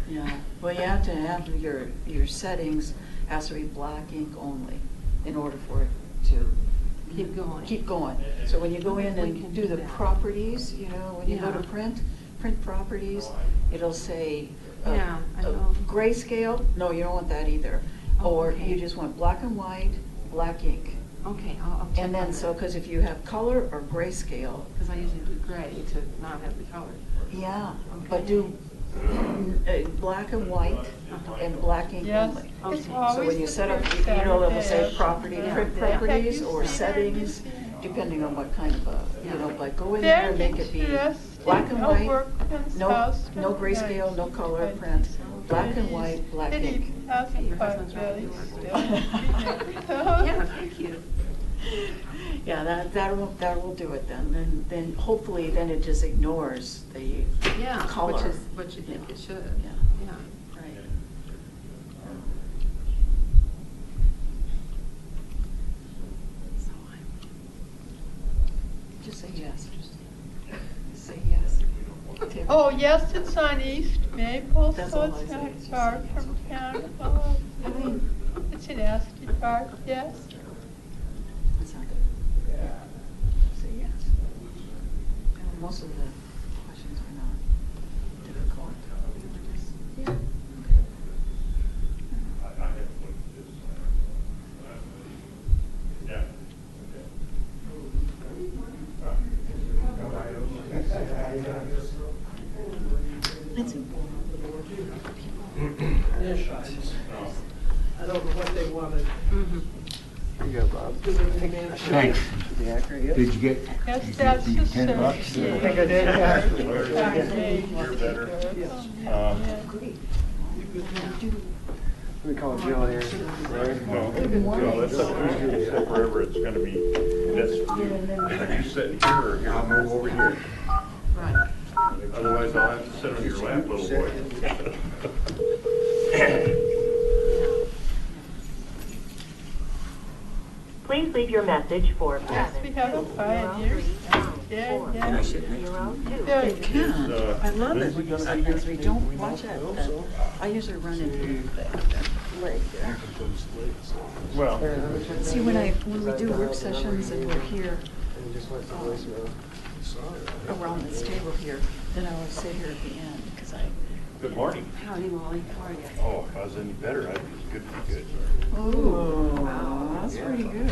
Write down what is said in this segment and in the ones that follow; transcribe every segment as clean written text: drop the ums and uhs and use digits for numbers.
Yeah, well, you have to have your settings has to be black ink only in order for it to Keep going. keep going. So when you go in We and can do do the that. properties, you know, when you go to Yeah. print properties, it'll say Yeah, I know. grayscale. No, you don't want that either. Oh, Or okay. you just want black and white, black ink. Okay, I'll check And then, on so, that. because if you have color or grayscale, Because I usually do gray to not have the color. yeah, but do black and white and black ink Yes, only. it's Okay. So always when you the set up, first you know, it'll say Saturday of property, Yeah. print Yeah. properties Have you or seen settings, that? depending on what kind of Yeah. like go in there and make it be black and white, no grayscale, no color print, black and white, black ink. Hey, your husband's right. Yeah, thank you. Yeah, that will do it then. Then hopefully then it just ignores the Yeah, color. which is what you think it should. Yeah. Yeah. Right. So just say yes. Just say yes. Oh, yes, it's on East Maple, That's so all I it's say, not is just far say yes. from town. Oh, I mean, it's in Ashley Park, yes. it's not good. Say yes. Most of the questions are not difficult. Yeah. It's important. I don't know what they wanted. Here you go, Bob. Thanks. Did you get? Yes, that's the the 10 bucks? Thursday. I think I did, You're better. We call Jill here. Larry? No, that's up to you, except wherever it's gonna be, that's, are you sitting here or here? I'll move over here. Right. Otherwise I'll have to sit on your lap, little boy. Please leave your message for Yes, we have a pioneer. Yeah, yeah. Very good. Can, I love it When's he when you gonna say be yes, back? we don't watch that. I usually run into the leg there. Well, See, when we do work sessions and we're here And just went to voicemail. around this table here, then I always sit here at the end because good morning. Howdy, Molly. How are you? Oh, if I was any better, I'd be good to be good. oh, that's pretty good.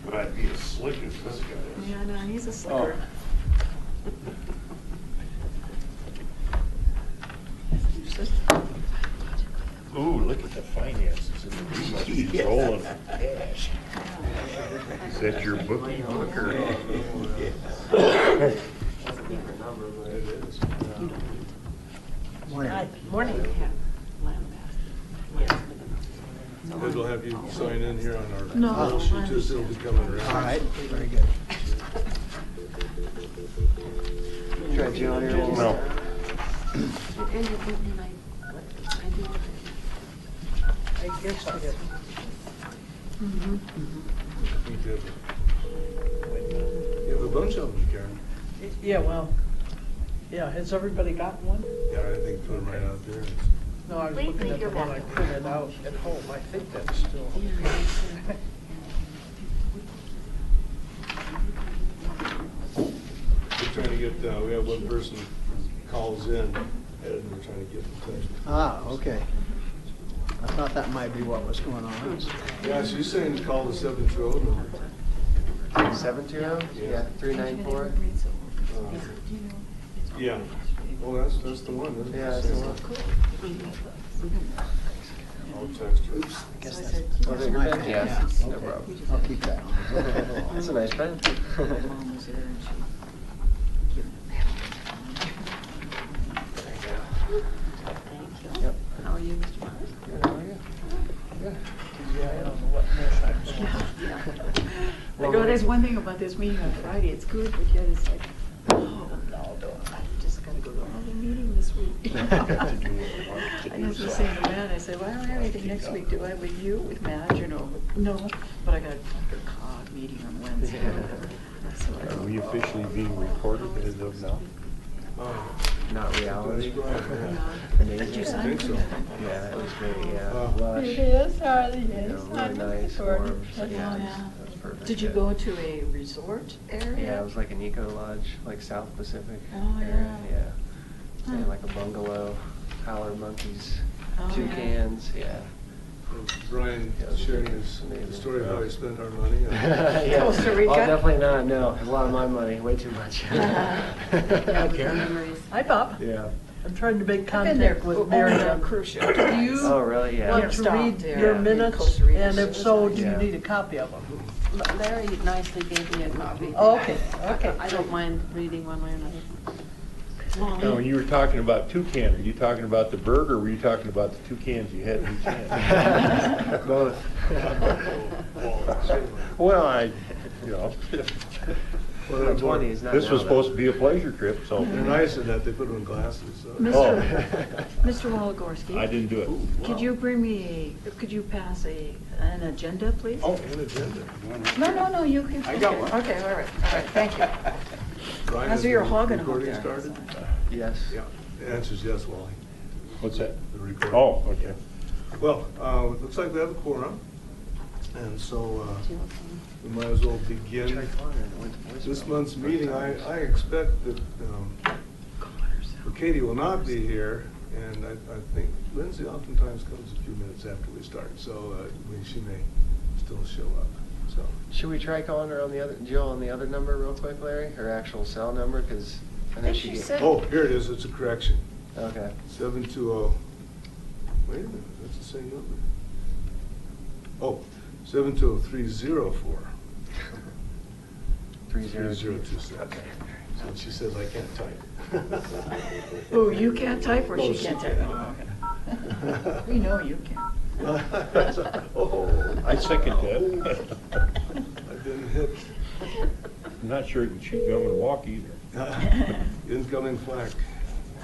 But I'd be as slick as this guy is. Yeah, no, he's a slicker. Ooh, look at the finances. He must be rolling cash. Is that your bookie booker? Morning. Because we'll have you sign in here on our No, little sheet, just it'll be coming around. All right, very good. Try Jill here. one more No. time. I guess I did. We did. You have a bunch of them, Karen. Yeah, well, yeah, has everybody gotten one? Yeah, I think put them right out there. No, I was Please looking leave at the your one I message. printed out at home. I think that's still. We're trying to get, we have one person who calls in, and we're trying to get in touch. Ah, okay. I thought that might be what was going on. Yeah, she's saying to call the 720 number. 720? Yeah, 394? Yeah. Well, that's the one, isn't it? Yeah, that's the one. I'll text her. I guess that's. Was it your pen? Yeah. No problem. I'll keep that. That's a nice pen. My mom was there and she. Thank you. Yep. How are you, Mr. Myers? Good, how are you? Good. Yeah, I don't know what mess I was on. I go, there's one thing about this meeting on Friday, it's good, but yet it's like, oh, no, I just gotta go to another meeting this week. I used to say to Matt, I said, well, I don't have anything next week, do I, with you, with Matt, you know, no, but I got a Dr. Cog meeting on Wednesday. So I Are don't we know. officially being recorded as of now? not reality. That's right, Did you Amazing. sign think for so. that? Yeah, it was great, yeah. Wow. Lush, It is, Harley, you yes. know, really nice, warm, so yeah, Oh, it yeah. was perfect. Did you yeah. go to a resort area? Yeah, it was like an eco lodge, like South Pacific. Oh, area, yeah. Yeah. Huh. Yeah, like a bungalow, howler monkeys, Oh, yeah. toucans, yeah. And Brian Yeah, it was sharing great. his Amazing. story of how he spent our money. Yeah. Costa Rica? Oh, definitely not, no. A lot of my money, way too much. Yeah, with the memories. Hi, Bob. Yeah. I'm trying to make I've been there contact with only on Miriam. cruise ship. Do you Oh, really? Yeah. want to Stopped read there your in minutes? Costa Rica, And so if it was so, nice. do you Yeah. need a copy of them? Larry nicely gave me a copy. Okay, okay. I don't mind reading one way or another. Now, when you were talking about toucan, are you talking about the bird, or were you talking about the two cans you had in each hand? Both. Well, you know, Well, My they're more- 20s, not this now, was though. supposed to be a pleasure trip, so They're nice in that they put them in glasses, so. Mr. Oh. Mr. Woligorsky? I didn't do it. Could you bring me could you pass an agenda, please? Oh, an agenda. No, you can. I got one. Okay, all right, thank you. Brian, I has see you're the hogging them up recording there. started? Yes. Yeah, the answer's yes, Wally, What's that? the recording. Oh, okay. Well, it looks like we have a quorum, and so we might as well begin Tried calling her and it went to voicemail. this month's meeting. I expect that Katie will not be here, and I think Lindsay oftentimes comes a few minutes after we start, so she may still show up, so. Should we try calling her on the other, Jill, on the other number real quick, Larry? Her actual cell number, because I know think she she gave. said- Oh, here it is, it's a correction. Okay. 720, wait a minute, that's the same number. Oh, 720-304. 3027. Okay. So she says I can't type. Oh, you can't type or No, she can't type? Okay. We know you can. Oh, I second that. I've been hit. I'm not sure she's going to walk either. Incoming flack.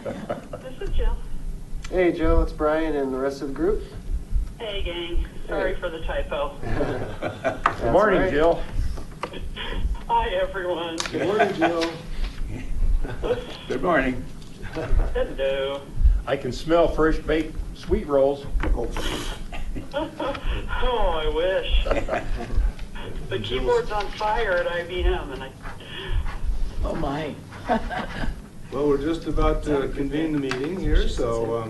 This is Jill. Hey, Joe, it's Brian and the rest of the group. Hey, gang. Sorry for the typo. Good morning, right. Jill. Hi, everyone. Good morning, Jill. Good morning. Hello. I can smell fresh baked sweet rolls. Oh, I wish. The keyboard's on fire at IBM, and Oh, my. Well, we're just about to convene the meeting here, so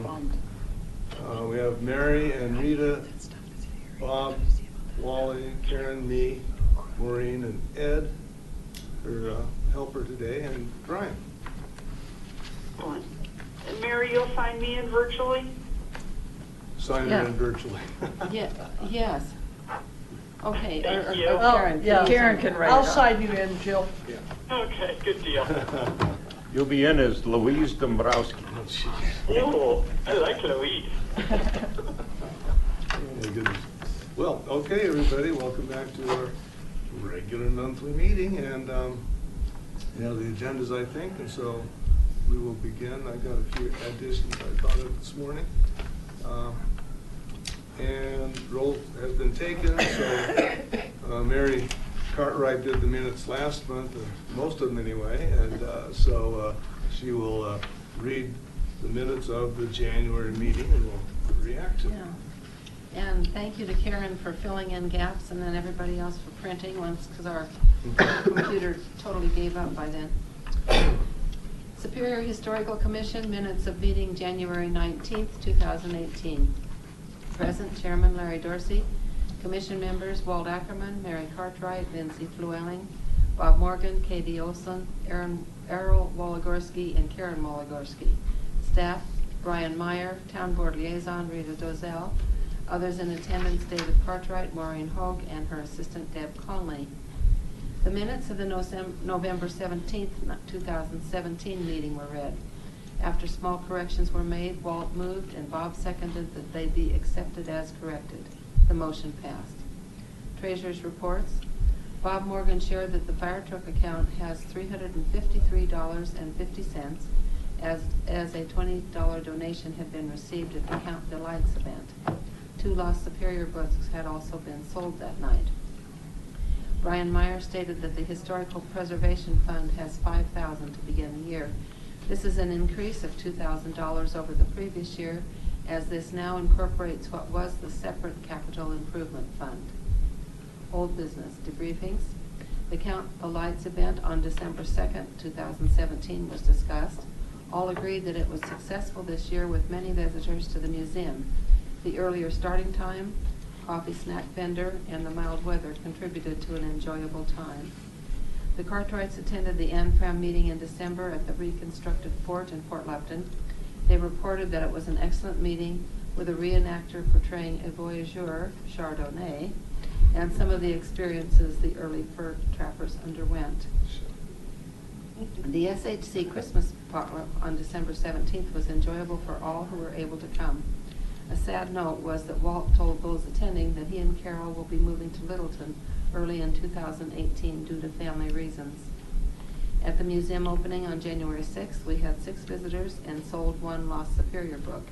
we have Mary and Rita, Bob, Wally, Karen, me, Maureen, and Ed, her helper today, and Brian. And Mary, you'll sign me in virtually? Sign Yeah. her in virtually. Yeah, yes. Okay. Thank you. Karen. Yeah. Karen can write it I'll up. sign you in, Jill. Okay, good deal. You'll be in as Louise Dombrowski. Oh, jeez. Oh, I like Louise. Oh, my goodness. Well, okay, everybody, welcome back to our regular monthly meeting, and you know, the agendas, I think, and so we will begin. I got a few additions I thought of this morning. And roll has been taken, so Mary Cartwright did the minutes last month, most of them anyway, and so she will read the minutes of the January meeting, and we'll react to them. Yeah. And thank you to Karen for filling in gaps, and then everybody else for printing once, because our computer totally gave up by then. Superior Historical Commission minutes of meeting January 19th, 2018. Present, Chairman Larry Dorsey. Commission members Walt Ackerman, Mary Cartwright, Lindsay Flewelling, Bob Morgan, Katie Olson, Errol Woligorsky, and Karen Woligorsky. Staff, Brian Meyer, Town Board Liaison, Rita Dozell. Others in attendance, David Cartwright, Maureen Hogue, and her assistant, Deb Conley. The minutes of the November 17th, 2017 meeting were read. After small corrections were made, Walt moved and Bob seconded that they be accepted as corrected. The motion passed. Treasurer's reports. Bob Morgan shared that the fire truck account has $353.50 as a $20 donation had been received at the Count Delights event. 2 Lost Superior books had also been sold that night. Brian Meyer stated that the Historical Preservation Fund has $5,000 to begin the year. This is an increase of $2,000 over the previous year, as this now incorporates what was the separate capital improvement fund. Old business debriefings. The Count the Lights event on December 2nd, 2017 was discussed. All agreed that it was successful this year with many visitors to the museum. The earlier starting time, coffee snack vendor, and the mild weather contributed to an enjoyable time. The Cartwrights attended the ANFRAM meeting in December at the reconstructed fort in Fort Lupton. They reported that it was an excellent meeting with a reenactor portraying a voyageur, Chardonnay, and some of the experiences the early fur trappers underwent. The SHC Christmas potluck on December 17th was enjoyable for all who were able to come. A sad note was that Walt told those attending that he and Carol will be moving to Littleton early in 2018 due to family reasons. At the museum opening on January 6th, we had 6 visitors and sold 1 Lost Superior book.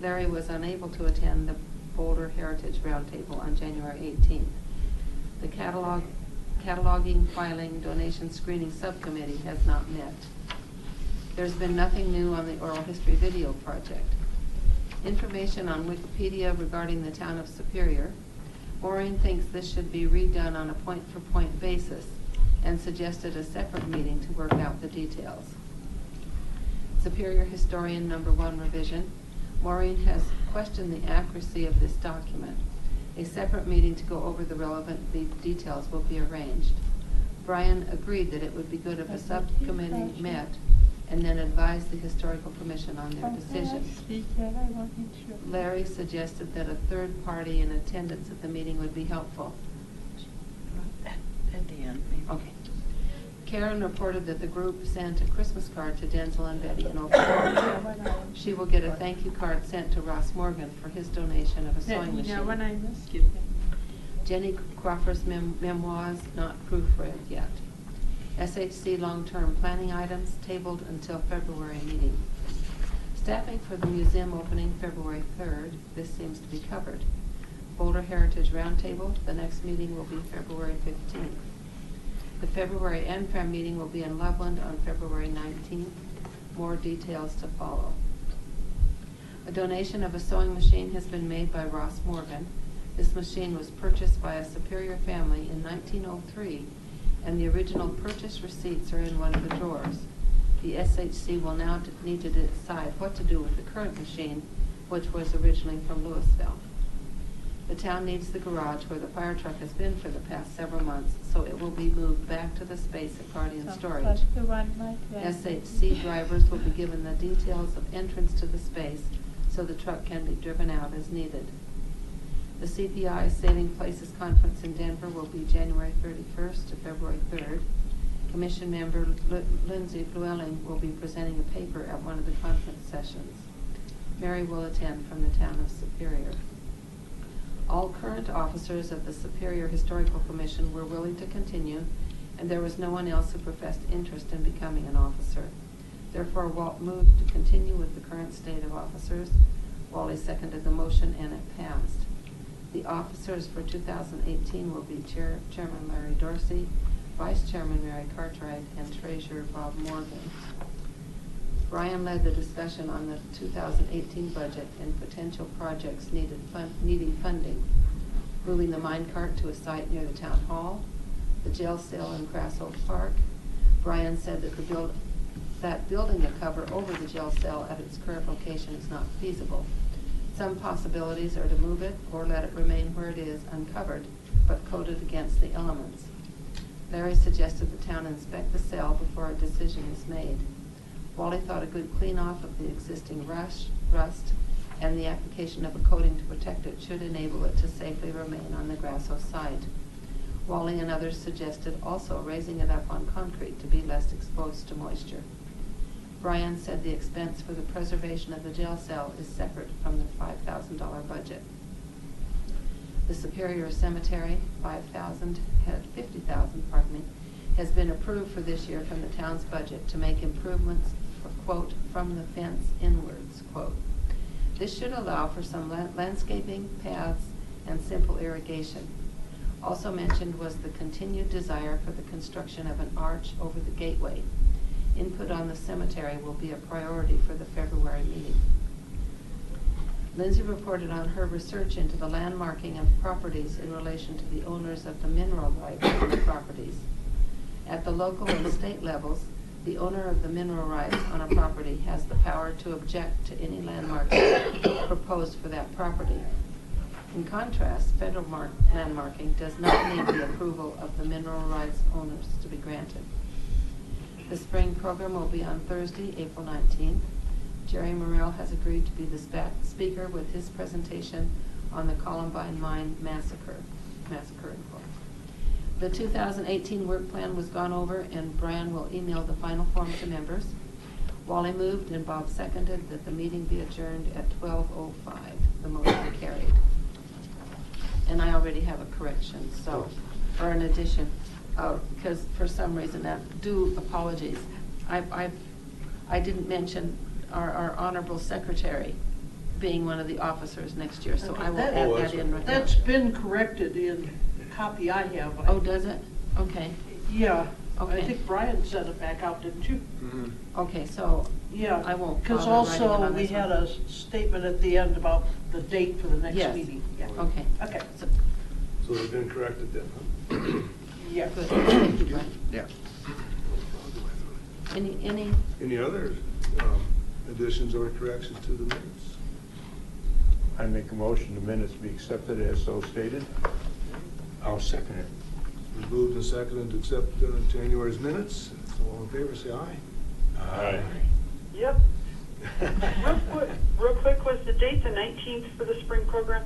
Larry was unable to attend the Boulder Heritage Roundtable on January 18th. The cataloging, filing, donation screening subcommittee has not met. There's been nothing new on the oral history video project. Information on Wikipedia regarding the town of Superior. Maureen thinks this should be redone on a point-for-point basis and suggested a separate meeting to work out the details. Superior Historian number 1 revision. Maureen has questioned the accuracy of this document. A separate meeting to go over the relevant details will be arranged. Brian agreed that it would be good if a subcommittee met and then advised the Historical Commission on their decision. Larry suggested that a third party in attendance at the meeting would be helpful. At the end, maybe. Okay. Karen reported that the group sent a Christmas card to Denzel and Betty in Oklahoma. She will get a thank you card sent to Ross Morgan for his donation of a sewing machine. Jenny Crawford's memoirs not proofread yet. SHC long-term planning items tabled until February meeting. Staffing for the museum opening February 3rd. This seems to be covered. Boulder Heritage Roundtable. The next meeting will be February 15th. The February ANFRAM meeting will be in Loveland on February 19th. More details to follow. A donation of a sewing machine has been made by Ross Morgan. This machine was purchased by a Superior family in 1903, and the original purchase receipts are in one of the drawers. The SHC will now need to decide what to do with the current machine, which was originally from Louisville. The town needs the garage where the fire truck has been for the past several months, so it will be moved back to the space at Guardian Storage. SHC drivers will be given the details of entrance to the space so the truck can be driven out as needed. The CPI Saving Places Conference in Denver will be January 31st to February 3rd. Commission member Lindsay Llewellyn will be presenting a paper at one of the conference sessions. Mary will attend from the town of Superior. All current officers of the Superior Historical Commission were willing to continue, and there was no one else who professed interest in becoming an officer. Therefore, Walt moved to continue with the current state of officers. Wally seconded the motion, and it passed. The officers for 2018 will be Chairman Larry Dorsey, Vice Chairman Mary Cartwright, and Treasurer Bob Morgan. Brian led the discussion on the 2018 budget and potential projects needing funding. Moving the mine cart to a site near the town hall, the jail cell in Grass Oak Park. Brian said that building a cover over the jail cell at its current location is not feasible. Some possibilities are to move it or let it remain where it is, uncovered, but coated against the elements. Larry suggested the town inspect the cell before a decision is made. Wally thought a good clean-off of the existing rust, and the application of a coating to protect it should enable it to safely remain on the Grasso site. Wally and others suggested also raising it up on concrete to be less exposed to moisture. Brian said the expense for the preservation of the jail cell is separate from the $5,000 budget. The Superior Cemetery, $50,000, has been approved for this year from the town's budget to make improvements for, quote, from the fence inwards, quote. This should allow for some landscaping, paths, and simple irrigation. Also mentioned was the continued desire for the construction of an arch over the gateway. Input on the cemetery will be a priority for the February meeting. Lindsay reported on her research into the landmarking of properties in relation to the owners of the mineral rights on the properties. At the local and state levels, the owner of the mineral rights on a property has the power to object to any landmarks proposed for that property. In contrast, federal landmarking does not need the approval of the mineral rights owners to be granted. The spring program will be on Thursday, April 19th. Jerry Morrell has agreed to be the speaker with his presentation on the Columbine Mine massacre. The 2018 work plan was gone over, and Brian will email the final form to members. Wally moved and Bob seconded that the meeting be adjourned at 12:05. The motion carried. And I already have a correction, so, or an addition, because for some reason, due apologies. I didn't mention our honorable secretary being one of the officers next year, so I will add that in right now. That's been corrected in the copy I have. Oh, does it? Okay. Yeah. Okay. I think Brian sent it back out, didn't you? Mhm. Okay, so Yeah. I won't Because bother writing it also on we this had one. a statement at the end about the date for the next Yes. meeting. Yeah. Okay. Okay. So, So they've been corrected then, huh? Yeah. good. Thank you, Brian. Yeah. Any, Other additions or corrections to the minutes? I make a motion the minutes be accepted as so stated. I'll second it. We moved and seconded to accept January's minutes. All in favor, say aye. Aye. Yep. Real quick, was the date the 19th for the spring program?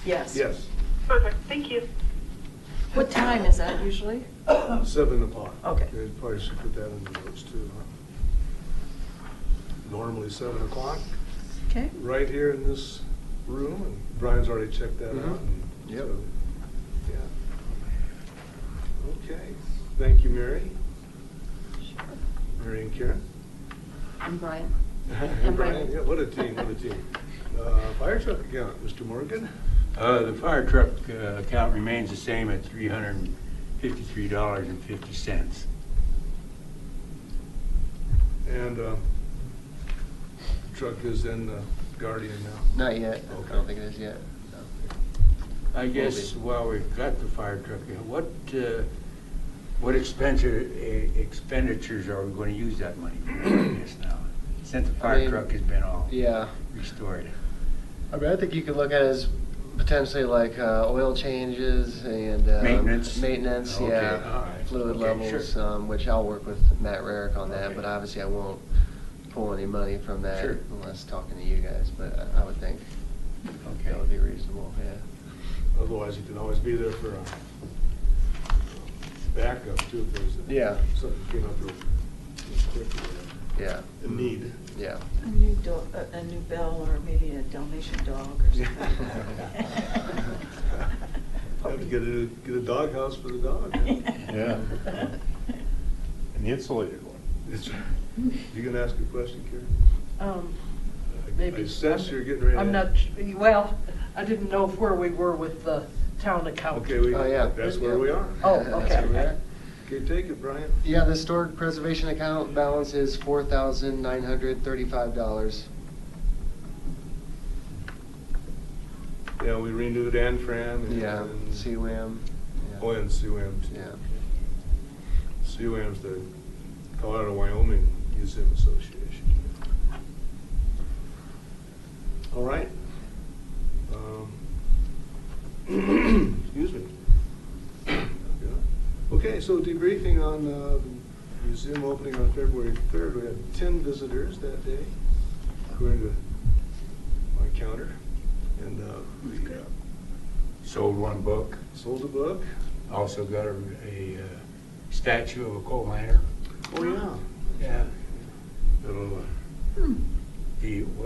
Yes. Yes, Perfect, thank you. What time is that usually? 7 o'clock. Okay. They probably should put that in the notes too, huh? Normally 7 o'clock, Okay. right here in this room, and Brian's already checked that Mhm. out. and Yep. so, Yeah. Okay, thank you, Mary. Mary and Karen. and Brian? And Brian, yeah, what a team, what a team. Fire truck account, Mr. Morgan. The fire truck account remains the same at $353.50. And truck is in Guardian now. Not yet. Okay. I don't think it is yet. No. I guess while we've got the fire truck, what expenditures are we going to use that money for? I guess now, since the fire truck has been all Yeah. restored. I mean, I think you could look at it as potentially like oil changes and Maintenance? Maintenance, Okay, yeah. all right. Fluid Okay, levels, sure. which I'll work with Matt Rarick on that, Okay. but obviously I won't pull any money from that Sure. unless talking to you guys, but I would think Okay. that would be reasonable, yeah. Otherwise, you can always be there for a backup too, if there's Yeah. something came up real quick, or whatever. Yeah, A need. yeah. A new bell, or maybe a Dalmatian dog or something. Have to get a dog house for the dog. huh? Yeah. An insulated one. It's- You gonna ask a question, Karen? Maybe. I sense you're getting ready to. I'm not, well, I didn't know where we were with the town account. Okay, Oh, yeah. that's where Yeah. we are. Oh, That's okay. where we're at. Okay, take it, Brian. Yeah, the stored preservation account balance is $4,935. Yeah, we renewed Fran and. Yeah, CWAM. Oh, and CWAM too. Yeah. CWAM's the Colorado Wyoming Museum Association. All right. Excuse me. Okay, so debriefing on the museum opening on February 3rd, we had 10 visitors that day, according to my counter. And we Sold one book. sold a book. Also got a statue of a coal miner. Oh, yeah. Yeah. Little,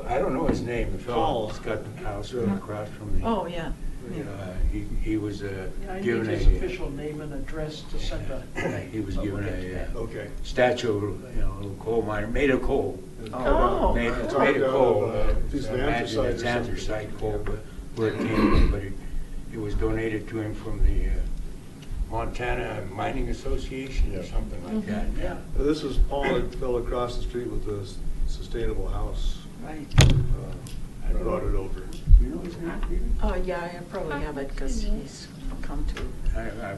I don't know his name, the Paul. fellow that's got the house right across from me. Oh, yeah. He was Yeah, I need given his official name and address to send a. he was given a Okay. statue of, a little coal miner, made of coal. Oh. It's made of coal. It's I imagine it's anthracite or something. anthracite coal, but where it came from, but it was donated to him from the Montana Mining Association or Yeah. something like that, yeah. This was Paul that fell across the street with the sustainable house. Right. I brought it over. You know his name, Peter? Yeah, I probably have it because he's come to.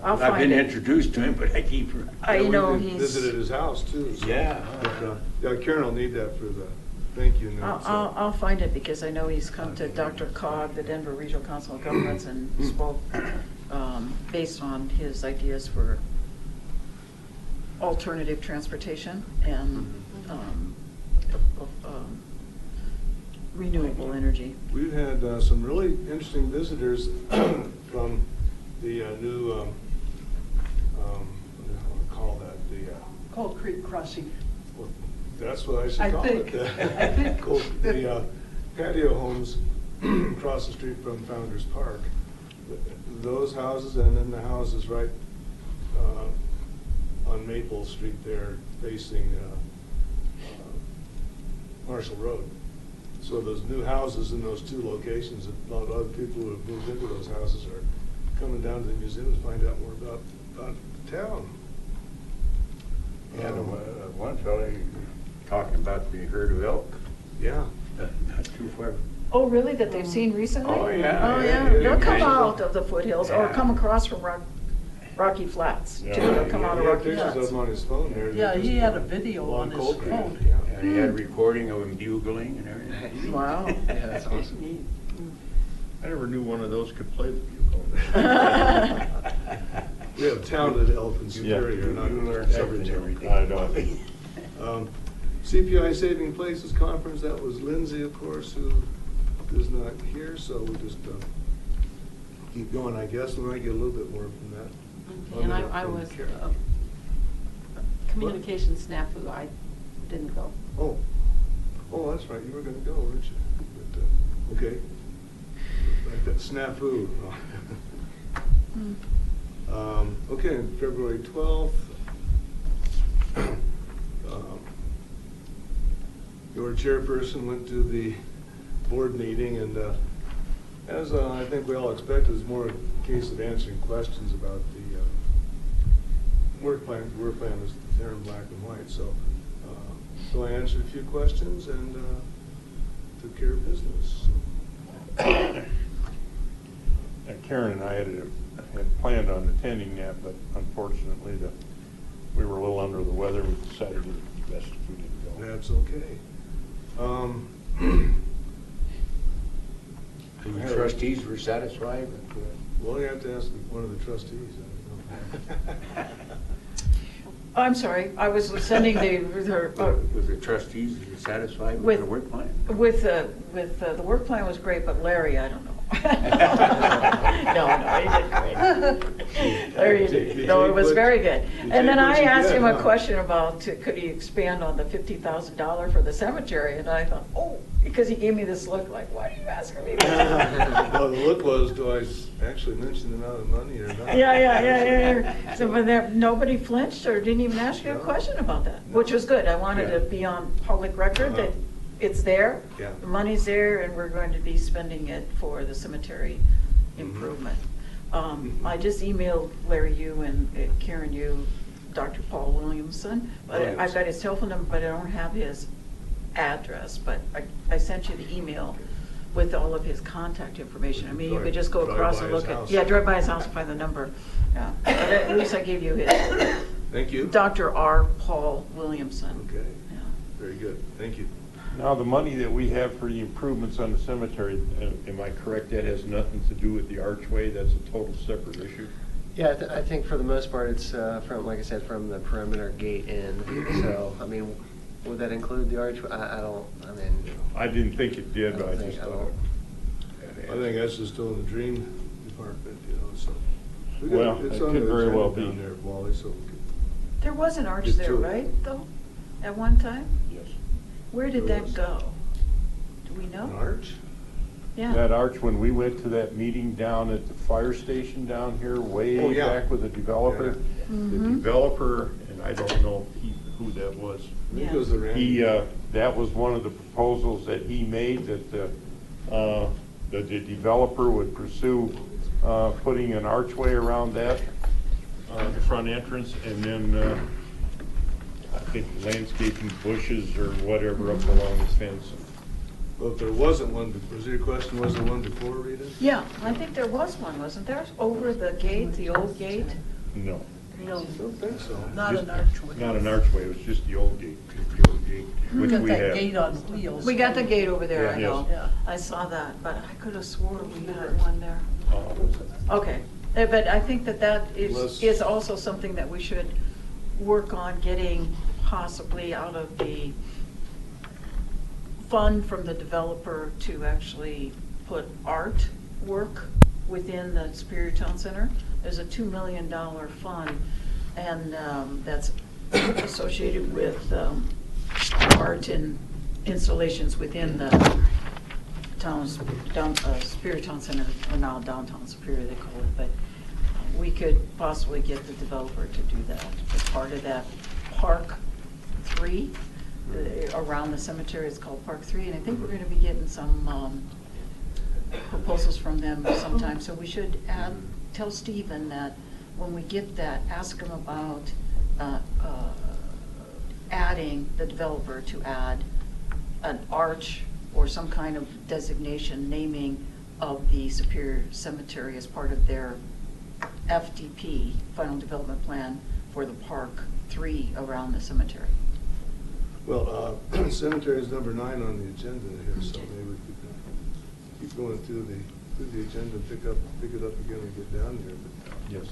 I'll I've find been it. introduced to him, but I keep. I Yeah, know we he's. visited his house too. So. Yeah. But, yeah, Karen will need that for the thank you note. I'll find it because I know he's come to Dr. Cog, the Denver Regional Council of Governments, and spoke based on his ideas for alternative transportation and renewable energy. We've had some really interesting visitors from the new, what do you want to call that? The Cold Creek Crossing. well, that's what I should I call think. it. I think. The patio homes across the street from Founder's Park. Those houses and then the houses right on Maple Street there facing Marshall Road. So those new houses in those two locations, a lot of other people who have moved into those houses are coming down to the museum to find out more about town. Yeah, one fellow talking about the herd of elk, Yeah. not too far. Oh, really? That they've seen recently? Oh, yeah. Oh, Yeah, yeah. yeah, They'll come yeah. out of the foothills or Yeah. come across from Rocky Flats. Too. Yeah. They'll come out of He had Rocky pictures of Flats. them on his phone there. Yeah, he had a video Along on his Cold Creek. phone. Yeah. And he had a recording of him bugling and everything. Wow. Yeah, that's awesome. I never knew one of those could play the bugle. We have talented elf in Yeah. Superior, not You learn something every day. I know. CPI Saving Places Conference, that was Lindsay, of course, who is not here, so we just keep going, I guess. We might get a little bit more from that. Okay, and I was, communication snafu, I didn't go. Oh, that's right, you were gonna go, weren't you? But, okay. Like that snafu. Okay, February 12th. Your chairperson went to the board meeting, and as I think we all expected, it was more a case of answering questions about the work plan. The work plan was there in black and white, so I answered a few questions and took care of business. Karen and I had planned on attending that, but unfortunately, we were a little under the weather. We decided it would be best if we didn't go. That's okay. The trustees were satisfied with Well, you have to ask one of the trustees. I don't know. I'm sorry, I was sending was the trustees satisfied with With- the work plan? the work plan was great, but Larry, I don't know. No, he did great. Larry did. No, it was very good. And then I asked him a question about, could he expand on the $50,000 for the cemetery? And I thought, oh, because he gave me this look like, why are you asking me that? No, the look was, do I actually mention the amount of money or not? Yeah. So, but nobody flinched or didn't even ask you a question about that, which was good. I wanted to be on public record that it's there, Yeah. the money's there, and we're going to be spending it for the cemetery improvement. I just emailed Larry Yu and Karen Yu, Dr. Paul Williamson, but I've got his telephone number, but I don't have his address, but I sent you the email with all of his contact information. I mean, you could just go Drive across by and his look at, house. yeah, drive by his house, find the number. Yeah, but at least I gave you his. Thank you. Dr. R. Paul Williamson. Okay, Yeah. very good. Thank you. Now, the money that we have for the improvements on the cemetery, am I correct, that has nothing to do with the archway? That's a total separate issue? Yeah, I think for the most part, it's from, like I said, from the perimeter gate in. So, I mean, would that include the archway? I mean. I didn't think it did, but I just thought. I think that's just still in the dream department, so. we Well, it's it on could the very well agenda be. Down there, Wally, so. we could- There was an arch Get there, to it. right, though, at one time? Yes. Where did There that was. go? Do we know? An arch? Yeah. That arch, when we went to that meeting down at the fire station down here, Oh, way yeah. back with the developer, the Mhm. developer, and I don't know who that was. I think Yeah. it was the Randy. That was one of the proposals that he made, that the developer would pursue putting an archway around that. the front entrance, and then I think landscaping bushes or whatever up along the fence. Well, if there wasn't one, was your question, was there one before, Rita? Yeah, I think there was one, wasn't there? Over the gate, the old gate? No. No, I don't think so. not Just- an archway. Not an archway, it was just the old gate. The old gate. Which Got we that have. gate on wheels. We got the gate over there, I Yeah. know. Yes. I saw that, but I could have swore we had one there. Uh, Okay, but I think that that Let's- is also something that we should work on getting possibly out of the fund from the developer to actually put art work within the Superior Town Center. There's a $2 million fund, and that's associated with art and installations within the Superior Town Center, or now downtown Superior they call it, but we could possibly get the developer to do that as part of that Park 3 around the cemetery. It's called Park 3, and I think we're going to be getting some proposals from them sometime. So we should tell Stephen that when we get that, ask him about adding the developer to add an arch or some kind of designation naming of the Superior Cemetery as part of their FDP, Final Development Plan, for the Park 3 around the cemetery. Well, cemetery is number 9 on the agenda here, so maybe we could keep going through the agenda and pick it up again when we get down there. But, Yes.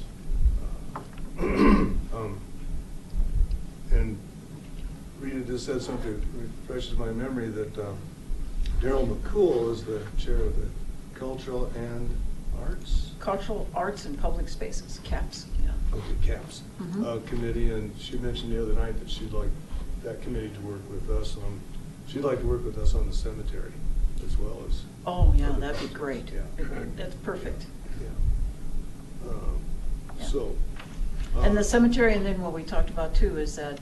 And Rita just said something that refreshes my memory, that Daryl McCool is the chair of the Cultural and Arts? Cultural Arts and Public Spaces, CAPS, yeah. Okay, CAPS Mhm. committee, and she mentioned the other night that she'd like that committee to work with us on, she'd like to work with us on the cemetery as well as. Oh, yeah, other that'd be projects. great. Yeah. That's perfect. Yeah. Yeah. So. And the cemetery, and then what we talked about too, is that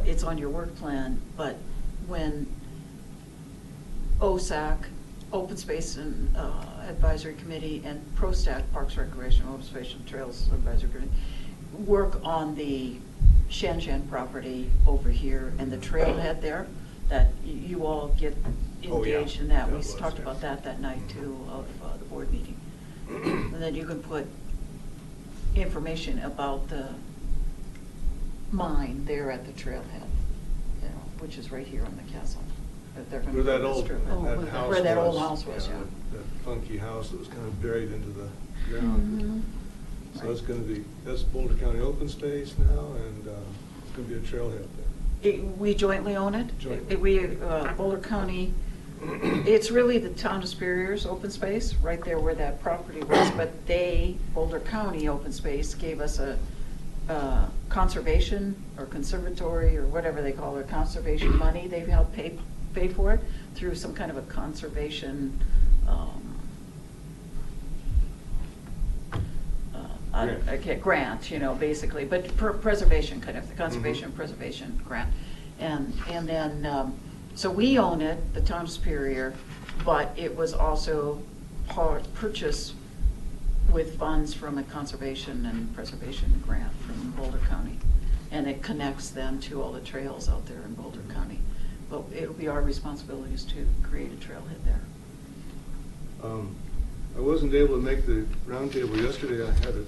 it's on your work plan, but when OSAC, Open Space and Advisory Committee, and ProStac, Parks Recreation, Open Space and Trails Advisory Committee, work on the Shan Shan property over here and the trailhead there, that you all get Oh, yeah. engaged in that. We That was, talked yeah. about that night too of the board meeting. And then you can put information about the mine there at the trailhead, you know, which is right here on the castle. That they're gonna Where that build this old, trailhead. that house Where that old was, house was, yeah. That funky house that was kind of buried into the ground. Mhm. So it's gonna be, that's Boulder County open space now, and it's gonna be a trailhead there. We jointly own it. Jointly. Boulder County, it's really the town of Superior's open space, right there where that property was, but Boulder County Open Space gave us a conservation or conservatory or whatever they call it, conservation money. They've helped pay for it through some kind of a conservation, grant, you know, basically, but preservation, kind of, the conservation preservation grant. And then, so we own it, the town of Superior, but it was also purchased with funds from a conservation and preservation grant from Boulder County. And it connects them to all the trails out there in Boulder County. But it'll be our responsibilities to create a trailhead there. I wasn't able to make the roundtable yesterday. I had a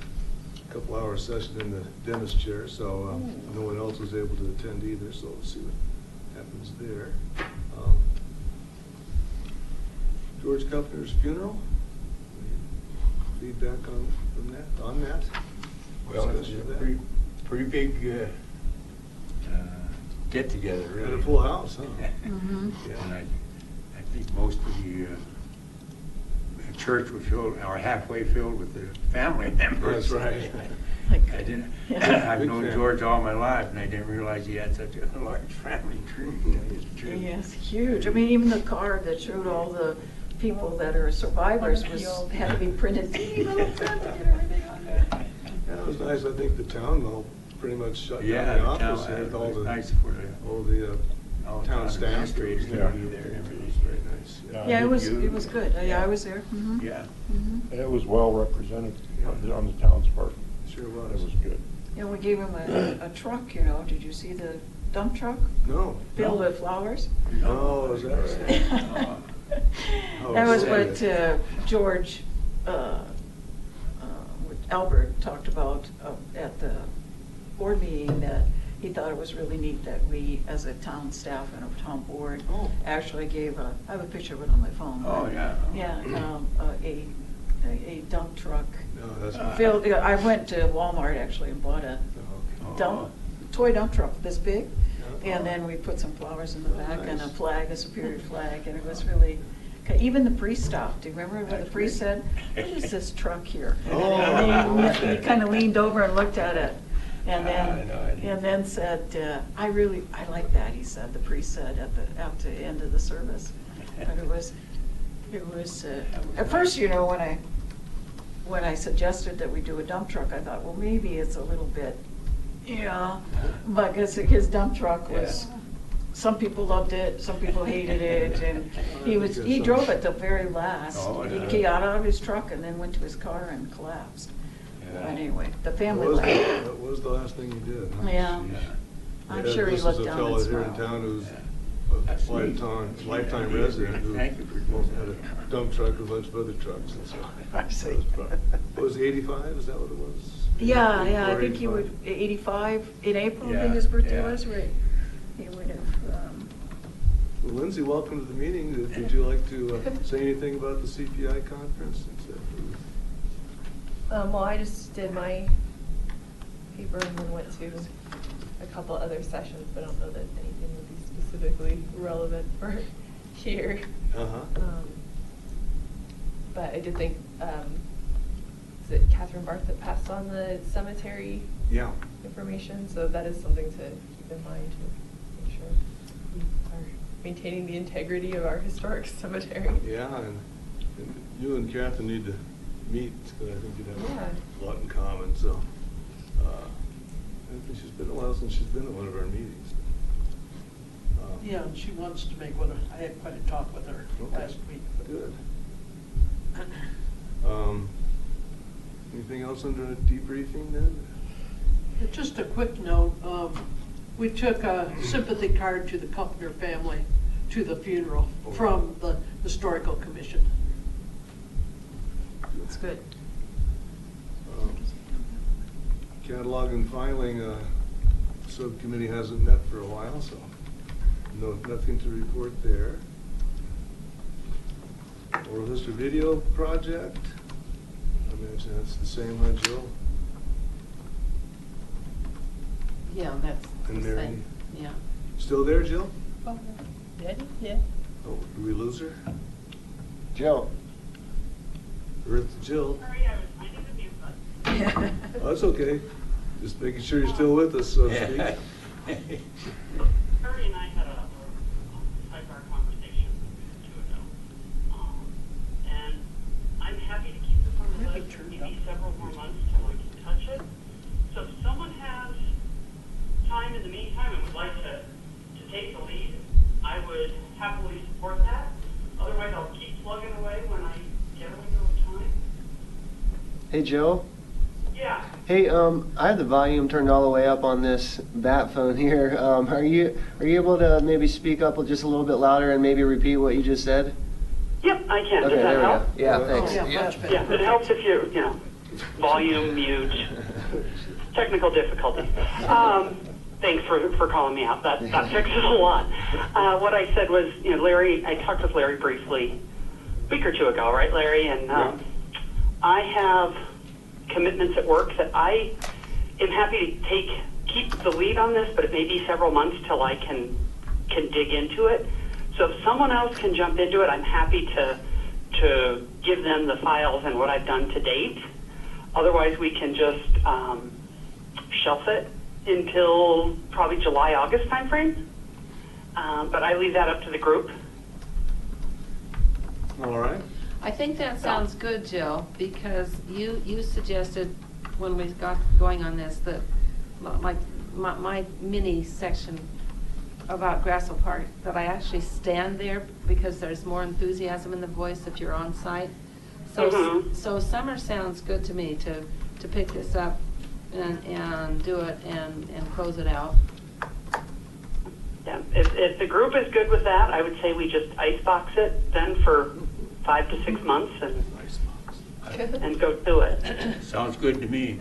couple-hour session in the dentist chair, so no one else was able to attend either, so we'll see what happens there. George Kupfer's funeral, any feedback on that? Well, it's Discussion of a that? pretty big get-together, really. Had a full house, huh? Mhm. And I think most of the church was filled, or halfway filled with the family members. That's right. I didn't, Yeah. I've Big known family. George all my life, and I didn't realize he had such a large family tree. His tree. Yes, huge. I mean, even the card that showed all the people that are survivors had to be printed. Teeny little print to get everything on there. Yeah, it was nice. I think the town will pretty much shut down Yeah, the the office town, here it with all was the, nice for the all the town staff. administrators Yeah. to be there and everything. Very nice. Yeah, it was You- good. Yeah, I was there. Mhm. Yeah. Mhm. It was well represented on the town's part. Sure It was. was good. You know, we gave him a truck, you know, did you see the dump truck No. filled with flowers? Oh, is that? That was sad. what George, what Albert talked about at the board meeting, that he thought it was really neat that we, as a town staff and a town board, Oh. actually gave I have a picture of it on my phone. Oh, yeah. Yeah, a dump truck No, that's. filled, I went to Walmart actually and bought a Oh. toy dump truck this big. Yeah. And then we put some flowers in the back and a Nice. flag, a Superior flag, and it was really, even the priest stopped. Do you remember what the priest said? What is this truck here? Oh. And he kind of leaned over and looked at it. And I then said, I like that, he said, the priest said at the end of the service. But it was, at first, you know, when I suggested that we do a dump truck, I thought, well, maybe it's a little bit, yeah, but his dump truck was, some people loved it, some people hated it, and he drove it the very last. Oh, yeah. He got out of his truck and then went to his car and collapsed. Yeah. But anyway, the That family was, laughed. that was the last thing he did. Huh? Yeah, I'm sure he looked down and This is a fellow here in smiled. town who's That's a neat. lifetime resident who Thank you for doing had a dump truck and a bunch of other trucks and so. I see. What was he, 85? Is that what it was? Yeah, I 84, think he 85? would, 85, in April, I Yeah, think his birthday yeah. was, right? He would have, Well, Lindsay, welcome to the meeting. Would you like to say anything about the CPI conference? Well, I just did my paper and then went to a couple other sessions, but I don't know that anything would be specifically relevant for here. Uh-huh. But I did think, is it Catherine Barth that passed on the cemetery Yeah. information? So that is something to keep in mind to make sure we are maintaining the integrity of our historic cemetery. Yeah, and you and Catherine need to meet, because I think you'd have a lot in common, so. I think she's been a while since she's been at one of our meetings. Yeah, and she wants to make one, I had quite a talk with her Okay. last week. Good. Anything else under a debriefing then? Just a quick note, we took a sympathy card to the Kuppner family to the funeral from the Historical Commission. it's good. Catalog and filing, subcommittee hasn't met for a while, so nothing to report there. Oral history video project, I imagine that's the same, huh, Jill? Yeah, that's And the Mary? same, yeah. Still there, Jill? Yeah. Oh, do we lose her? Jill? Earth Jill? Sorry, I was finding the mute button. Oh, that's okay. Just making sure you're still with us, so to speak. Terry and I had a sidebar conversation or two ago. And I'm happy to keep this on the list for maybe several more months till I can touch it. So if someone has time in the meantime and would like to take the lead, I would happily support that. Otherwise, I'll keep plugging away when I get a window of time. Hey, Jill? Yeah. Hey, I have the volume turned all the way up on this bat phone here. Are you able to maybe speak up just a little bit louder and maybe repeat what you just said? Yep, I can. Okay, Does there that we go. help? Yeah, thanks. Yeah, much better. Yeah, it helps if you volume, mute, technical difficulties. Thanks for calling me out. That fixes a lot. What I said was, Larry, I talked with Larry briefly a week or two ago, right, Larry? And I have commitments at work that I am happy to keep the lead on this, but it may be several months till I can dig into it. So if someone else can jump into it, I'm happy to give them the files and what I've done to date. Otherwise, we can just shelf it until probably July, August timeframe. But I leave that up to the group. All right. I think that sounds good, Jill, because you suggested when we got going on this that like my mini section about Grassel Park, that I actually stand there because there's more enthusiasm in the voice if you're on site. So Mhm. so summer sounds good to me to pick this up and do it and close it out. Yeah, if the group is good with that, I would say we just icebox it then for 5 to 6 months and go do it. Sounds good to me.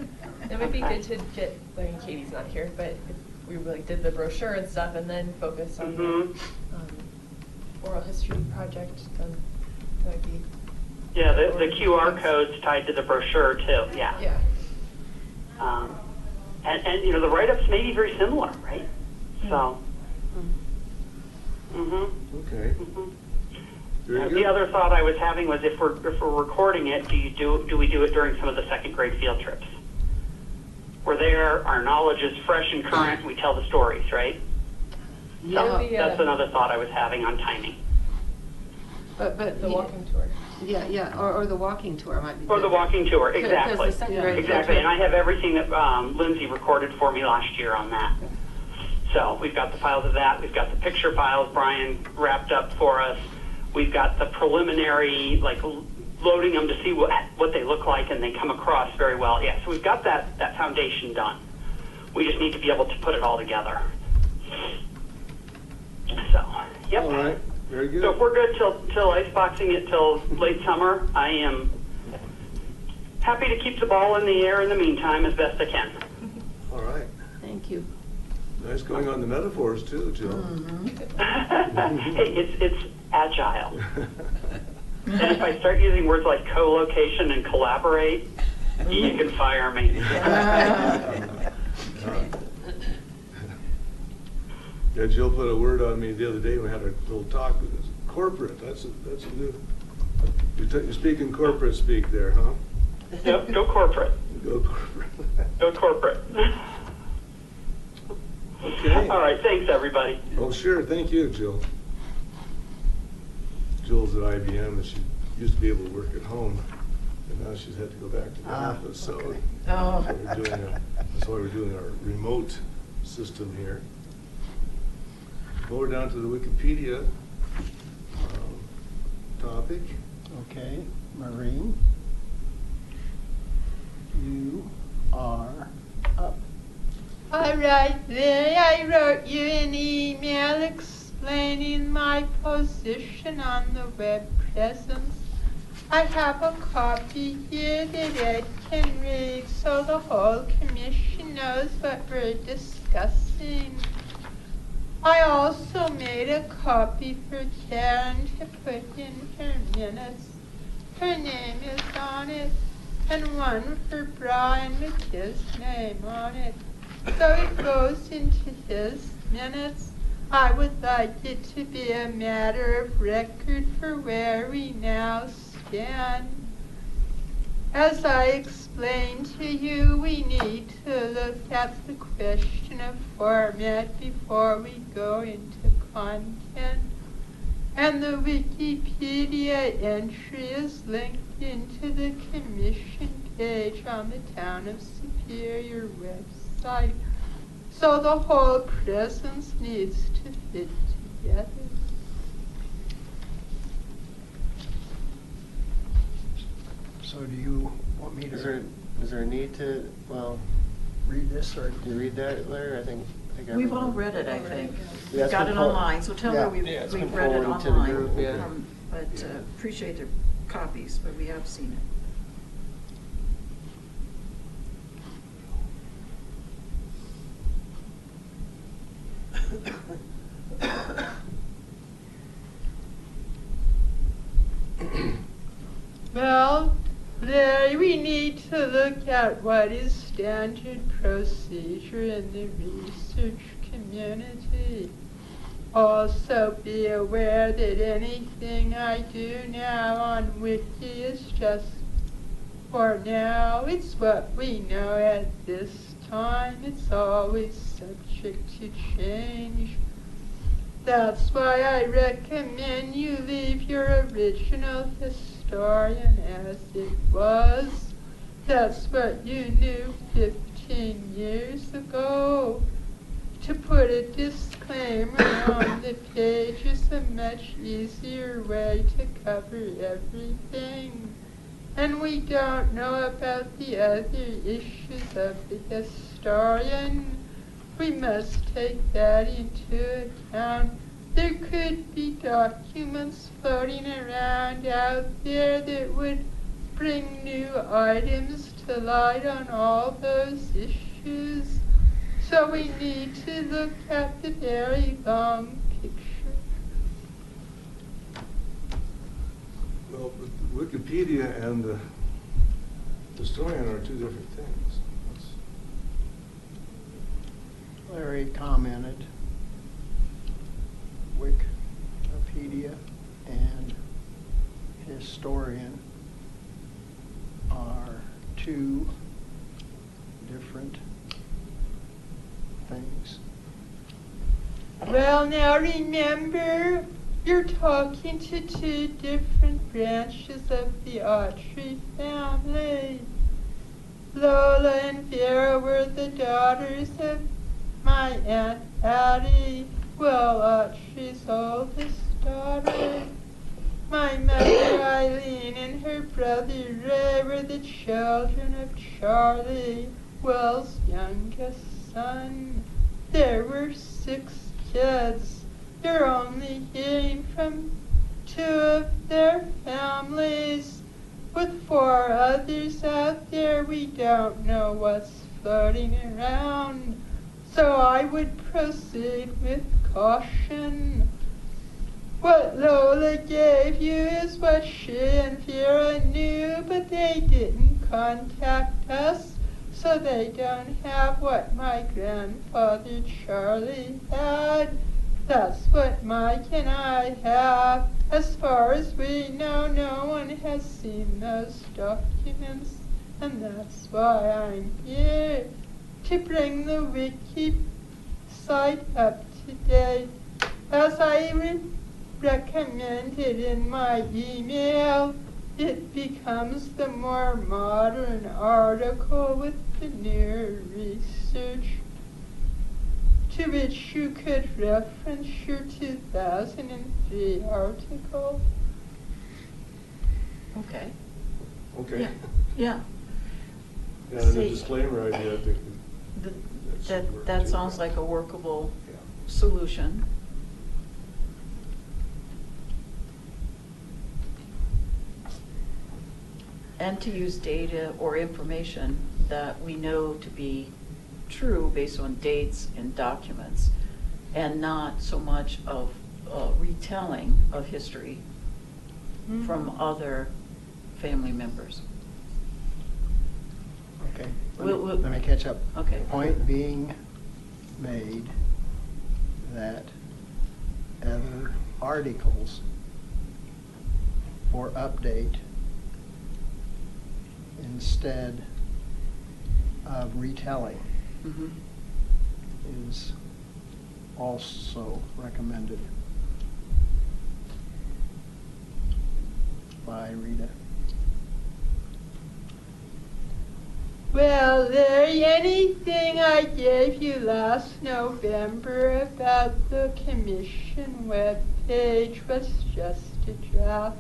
It would be good to get, I mean, Katie's not here, but if we like did the brochure and stuff and then focus on the oral history project, then that would be. Yeah, the QR code's tied to the brochure too, yeah. Yeah. And you know, the write-ups may be very similar, right? So. Okay. Very The good. other thought I was having was if we're recording it, do we do it during some of the second grade field trips? We're there, our knowledge is fresh and current, we tell the stories, right? Yeah. That's another thought I was having on timing. But The walking tour. Yeah, or the walking tour might be Or the good. walking tour, 'Cause exactly. the second grade field Exactly, trip- and I have everything that Lindsay recorded for me last year on that. So we've got the files of that, we've got the picture files Brian wrapped up for us. We've got the preliminary, like loading them to see what they look like, and they come across very well. Yeah, so we've got that foundation done. We just need to be able to put it all together. So, yep. All right, very good. So if we're good till iceboxing it till late summer, I am happy to keep the ball in the air in the meantime as best I can. All right. Thank you. Nice going on the metaphors too, Jill. Hey, it's agile. And if I start using words like co-location and collaborate, you can fire me. Yeah, Jill put a word on me the other day when we had our little talk. It was corporate. That's a new. You're speaking corporate speak there, huh? Yep, go corporate. Go corporate. Go corporate. Okay. All right, thanks everybody. Oh, sure. Thank you, Jill. Jill's at IBM, and she used to be able to work at home, and now she's had to go back to the office. So that's why we're doing our remote system here. Well, we're down to the Wikipedia topic. Okay, Maureen, you are up. All right, Larry, I wrote you an email explaining my position on the web presence. I have a copy here that Ed can read so the whole commission knows what we're discussing. I also made a copy for Karen to put in her minutes. Her name is on it, and one for Brian with his name on it. So it goes into his minutes. I would like it to be a matter of record for where we now stand. As I explained to you, we need to look at the question of format before we go into content. And the Wikipedia entry is linked into the commission page on the Town of Superior website. So the whole presence needs to fit together. So do you want me to Is there a need to, well, read this or? do you read that, Larry? I think We've all everyone- read it, I think. Yeah, We've it's got been it online, so tell her we've it's been read it forwarded to the online. group, yeah. But appreciate the copies, but we have seen it. Well, Larry, we need to look at what is standard procedure in the research community. Also be aware that anything I do now on Wiki is just for now. It's what we know at this time. It's always subject to change. That's why I recommend you leave your original historian as it was. That's what you knew 15 years ago. To put a disclaimer on the page is a much easier way to cover everything. and we don't know about the other issues of the historian. We must take that into account. There could be documents floating around out there that would bring new items to light on all those issues. So we need to look at the very long picture. Well, Wikipedia and the historian are two different things. Larry commented, Wikipedia and historian are two different things. Well, now remember, you're talking to two different branches of the Autry family. Lola and Vera were the daughters of my Aunt Addie, well, Autry's oldest daughter. My mother Eileen and her brother Ray were the children of Charlie, Will's youngest son. There were 6 kids. You're only hearing from 2 of their families. With 4 others out there, we don't know what's floating around. So I would proceed with caution. What Lola gave you is what she and Vera knew, but they didn't contact us, so they don't have what my grandfather Charlie had. That's what Mike and I have. As far as we know, no one has seen those documents, and that's why I'm here, to bring the wiki site up to date. As I recommended in my email, it becomes the more modern article with the newer research, to which you could reference your 2003 article. Okay. Okay. Yeah. Yeah. Yeah, and the See, disclaimer idea, I think. That sounds like a workable solution. And to use data or information that we know to be true based on dates and documents, and not so much of retelling of history from other family members. Okay, let me catch up. Okay. Point being made that other articles for update instead of retelling is also recommended by Rita. Well, Larry, anything I gave you last November about the commission webpage was just a draft.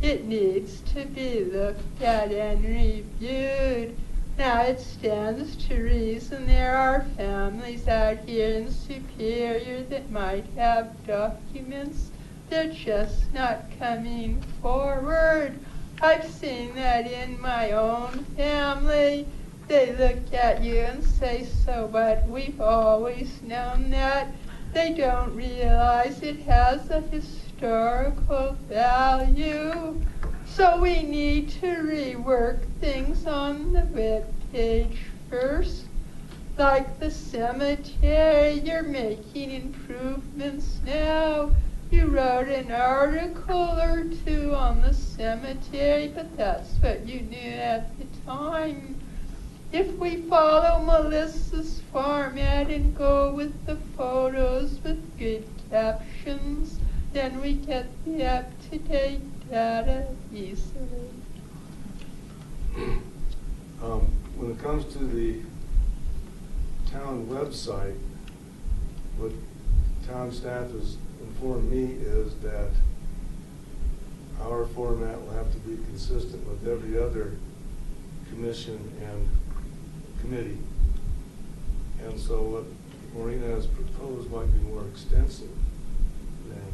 It needs to be looked at and reviewed. Now it stands to reason there are families out here in Superior that might have documents. They're just not coming forward. I've seen that in my own family. They look at you and say, so what? We've always known that. They don't realize it has a historical value. So we need to rework things on the web page first. Like the cemetery, you're making improvements now. You wrote an article or 2 on the cemetery, but that's what you knew at the time. If we follow Melissa's format and go with the photos with good captions, then we get the up-to-date data easily. When it comes to the town website, what town staff has informed me is that our format will have to be consistent with every other commission and committee. And so what Marina has proposed might be more extensive than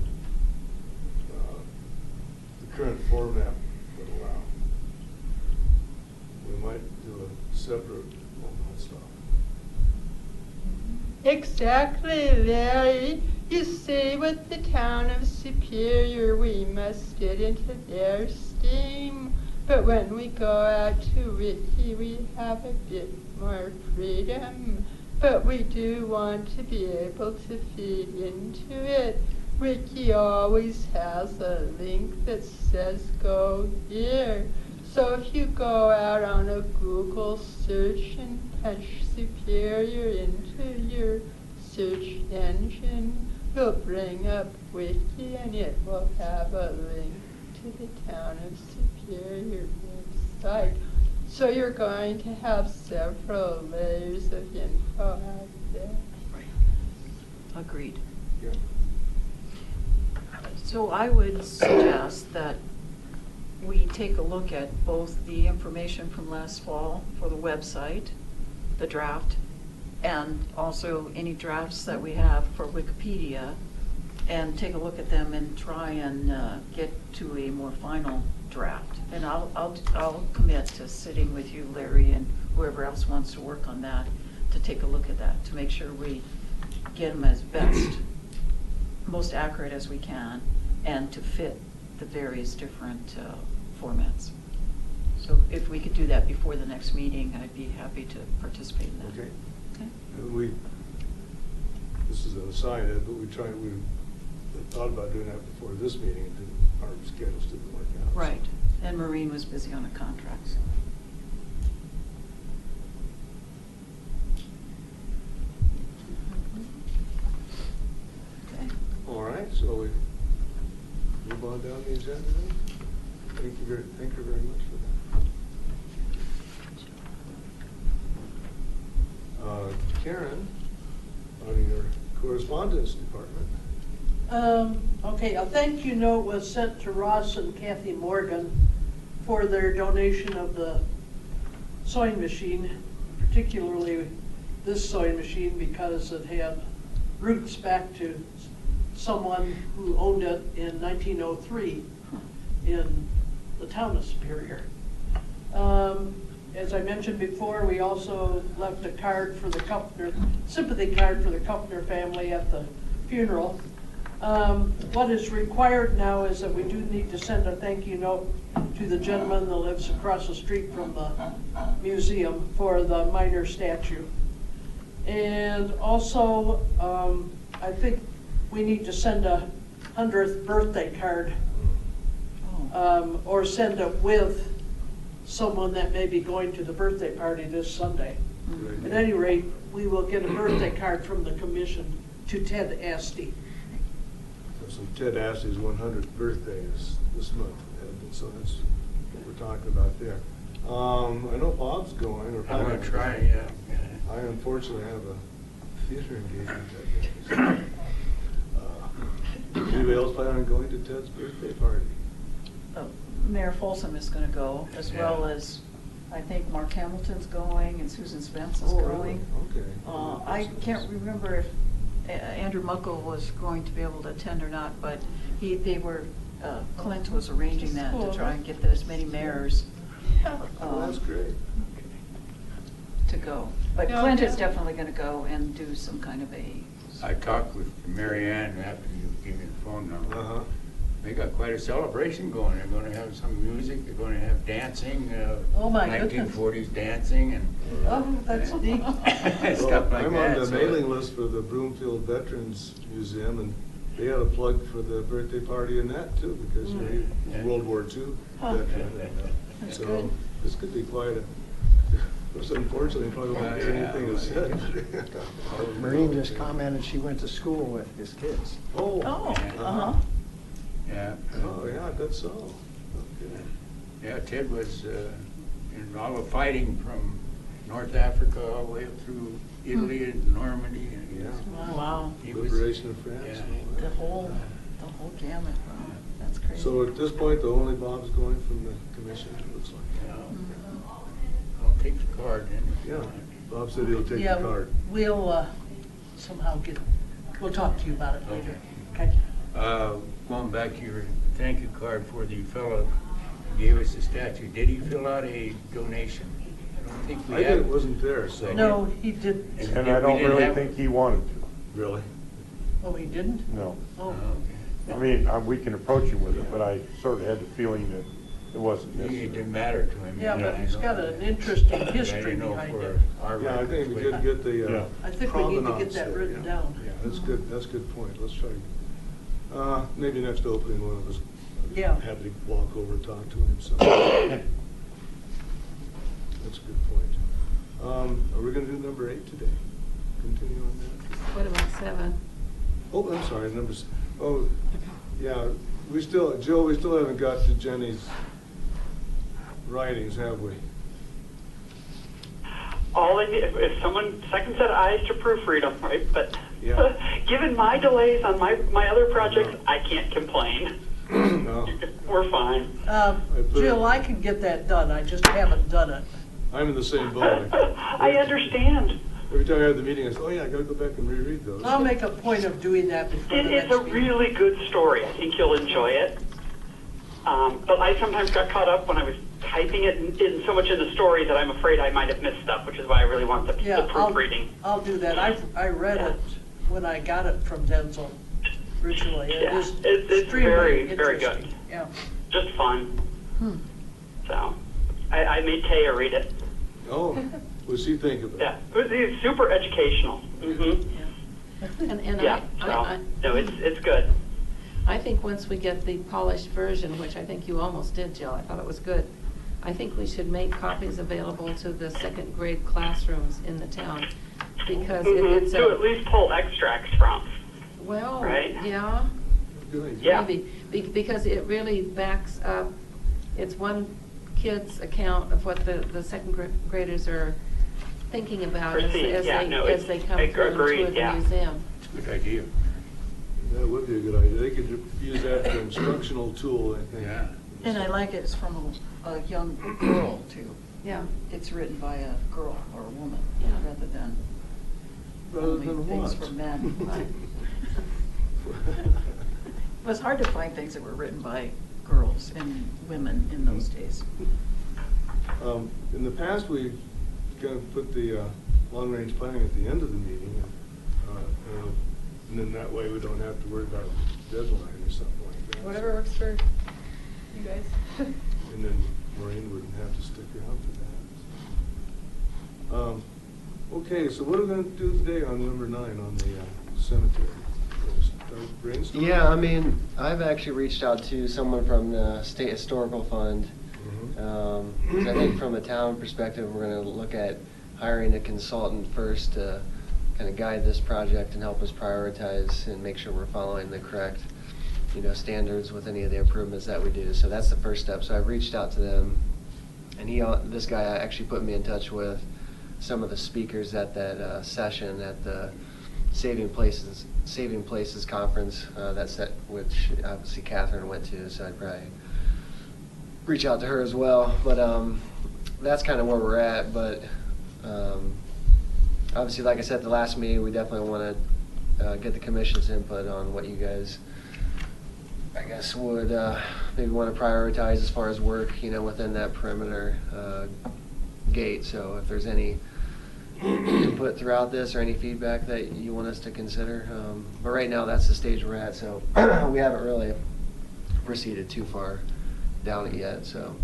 the current format would allow. We might do a separate stuff. Exactly, Larry. You see, with the town of Superior, we must get into their steam. But when we go out to Ricky, we have a bit more freedom. But we do want to be able to feed into it. Ricky always has a link that says go here. So if you go out on a Google search and punch Superior into your search engine, you'll bring up Wiki and it will have a link to the Town of Superior website. So you're going to have several layers of info out there. Agreed. Yeah. So I would suggest that we take a look at both the information from last fall for the website, the draft, and also any drafts that we have for Wikipedia, and take a look at them and try and get to a more final draft. And I'll commit to sitting with you, Larry, and whoever else wants to work on that, to take a look at that, to make sure we get them as best, most accurate as we can, and to fit the various different formats. So if we could do that before the next meeting, I'd be happy to participate in that. Okay. Okay. This is an aside, Ed, but we thought about doing that before this meeting, and our schedules didn't work out. Right, and Maureen was busy on a contract, so. Okay. All right, so we move on down the agenda then? Thank you very much for that. Karen, on your correspondence department. Okay, a thank you note was sent to Ross and Kathy Morgan for their donation of the sewing machine, particularly this sewing machine because it had roots back to someone who owned it in 1903 in the town of Superior. As I mentioned before, we also left a card for the Kupner, sympathy card for the Kupner family at the funeral. What is required now is that we do need to send a thank you note to the gentleman that lives across the street from the museum for the minor statue. And also, I think we need to send a 100th birthday card, or send it with someone that may be going to the birthday party this Sunday. Mm-hmm. At any rate, we will get a birthday card from the commission to Ted Asti. So Ted Astley's 100th birthday is this month, Ed, so that's what we're talking about there. I know Bob's going. Or I'm going to try, yeah. I unfortunately have a theater engagement that day. Anybody else plan on going to Ted's birthday party? Mayor Folsom is going to go, as well as, I think Mark Hamilton's going and Susan Spence is going. Really? Okay. I can't remember if Andrew Muckle was going to be able to attend or not, but Clint was arranging that to try and get as many mayors That's great. to go. But Clint is definitely going to go and do some kind of a... I talked with Mary Ann after you gave me the phone number. Uh-huh. They got quite a celebration going. They're going to have some music. They're going to have dancing. Oh my goodness. 1940s dancing and Oh, that's neat. stuff like I'm that. on the So- mailing list for the Broomfield Veterans Museum, and they had a plug for the birthday party in that too, because he was Yeah. World War II veteran. That's So good. this could be quite a, unfortunately, probably won't get anything said. Maureen just commented she went to school with his kids. Oh. Oh, Yeah. uh-huh. Yeah. Oh, yeah, I bet so. Okay. Yeah, Ted was in all the fighting from North Africa all the way up through Italy and Normandy. And Yeah. Wow. he was- Liberation of France. Yeah. and all that. The whole gamut. That's crazy. So at this point, the only Bob's going from the commission, it looks like. I'll take the card then. Yeah, Bob said he'll take the Yeah, card. we'll somehow we'll talk to you about it later. Okay. Going back to your thank you card for the fellow who gave us the statue, did he fill out a donation? I don't think we I had. wasn't there, so. No, he didn't. And I don't really think he wanted to. Really? Oh, he didn't? No. Oh. I mean, we can approach him with it, but I sort of had the feeling that it wasn't It necessary. didn't matter to him. Yeah, but I he's know. got an interesting But I history didn't know behind for it. our Yeah, I think records, we but- did get the Yeah. I think we need to get provenance that there, written yeah. down. Yeah, that's good, that's a good point, let's try. Maybe next opening, one of us. Yeah. Happy to walk over and talk to him, so. That's a good point. Are we gonna do number 8 today? Continue on that? What about 7? Oh, I'm sorry, oh, yeah, Jill, we still haven't got to Jenny's writings, have we? All I need, if someone, second set of eyes to proofread them, right? But Yeah. given my delays on my other projects, I can't complain. No, We're fine. Jill, I can get that done, I just haven't done it. I'm in the same boat. I understand. Every time I have the meeting, I say, oh yeah, I gotta go back and reread those. I'll make a point of doing that before the It's next a meeting. really good story. I think you'll enjoy it. But I sometimes got caught up when I was typing it in so much in the story that I'm afraid I might have missed stuff, which is why I really want the Yeah, proofreading. I'll do that. I read it when I got it from Denzel originally. It Yeah, is it's extremely very, very good. interesting. Yeah. Just fun. So I made Taya read it. Oh, what's he think of it? Yeah, it's super educational. Mm-hmm. And Yeah, no, it's good. I think once we get the polished version, which I think you almost did, Jill, I thought it was good, I think we should make copies available to the second grade classrooms in the town, because it's To at least pull extracts from. well, Right. yeah, Good idea. Yeah. maybe, because it really backs up, it's one kid's account of what the second graders are thinking about as Perceive, yeah, no, as they come I through and agree, tour the yeah. museum. It's a good idea. That would be a good idea. They could use that as an instructional tool, I think. Yeah. And I like it, it's from a young girl too. Yeah. It's written by a girl or a woman, Yeah. rather than Rather only than things what? for men. It was hard to find things that were written by girls and women in those days. In the past, we've kind of put the long-range planning at the end of the meeting, and then that way we don't have to worry about a deadline or something like that. Whatever works for you guys. And then Maureen wouldn't have to stick around for that. Okay, so what are we going to do today on number 9 on the cemetery? Start brainstorming? Yeah, I mean, I've actually reached out to someone from the State Historical Fund. 'Cause I think from a town perspective, we're going to look at hiring a consultant first to kind of guide this project and help us prioritize and make sure we're following the correct, standards with any of the improvements that we do. So that's the first step. So I've reached out to them, and this guy actually put me in touch with some of the speakers at that session at the Saving Places conference which obviously Catherine went to. So I'd probably reach out to her as well. But that's kind of where we're at. But obviously, like I said at the last meeting, we definitely want to get the commission's input on what you guys, I guess, would maybe want to prioritize as far as work, within that perimeter gate. So if there's any input throughout this or any feedback that you want us to consider. But right now, that's the stage we're at. So we haven't really proceeded too far down it yet. So.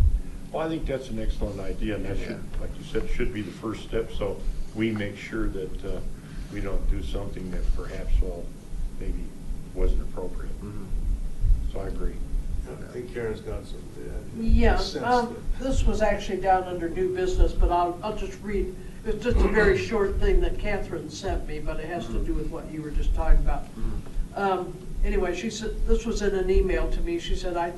Well, I think that's an excellent idea, and that should, like you said, should be the first step, so we make sure that we don't do something that perhaps, maybe wasn't appropriate. So I agree. I think Karen's got some. Yeah, this was actually down under new business, but I'll just read. It's just a very short thing that Catherine sent me, but it has to do with what you were just talking about. Anyway, she said, this was in an email to me. She said,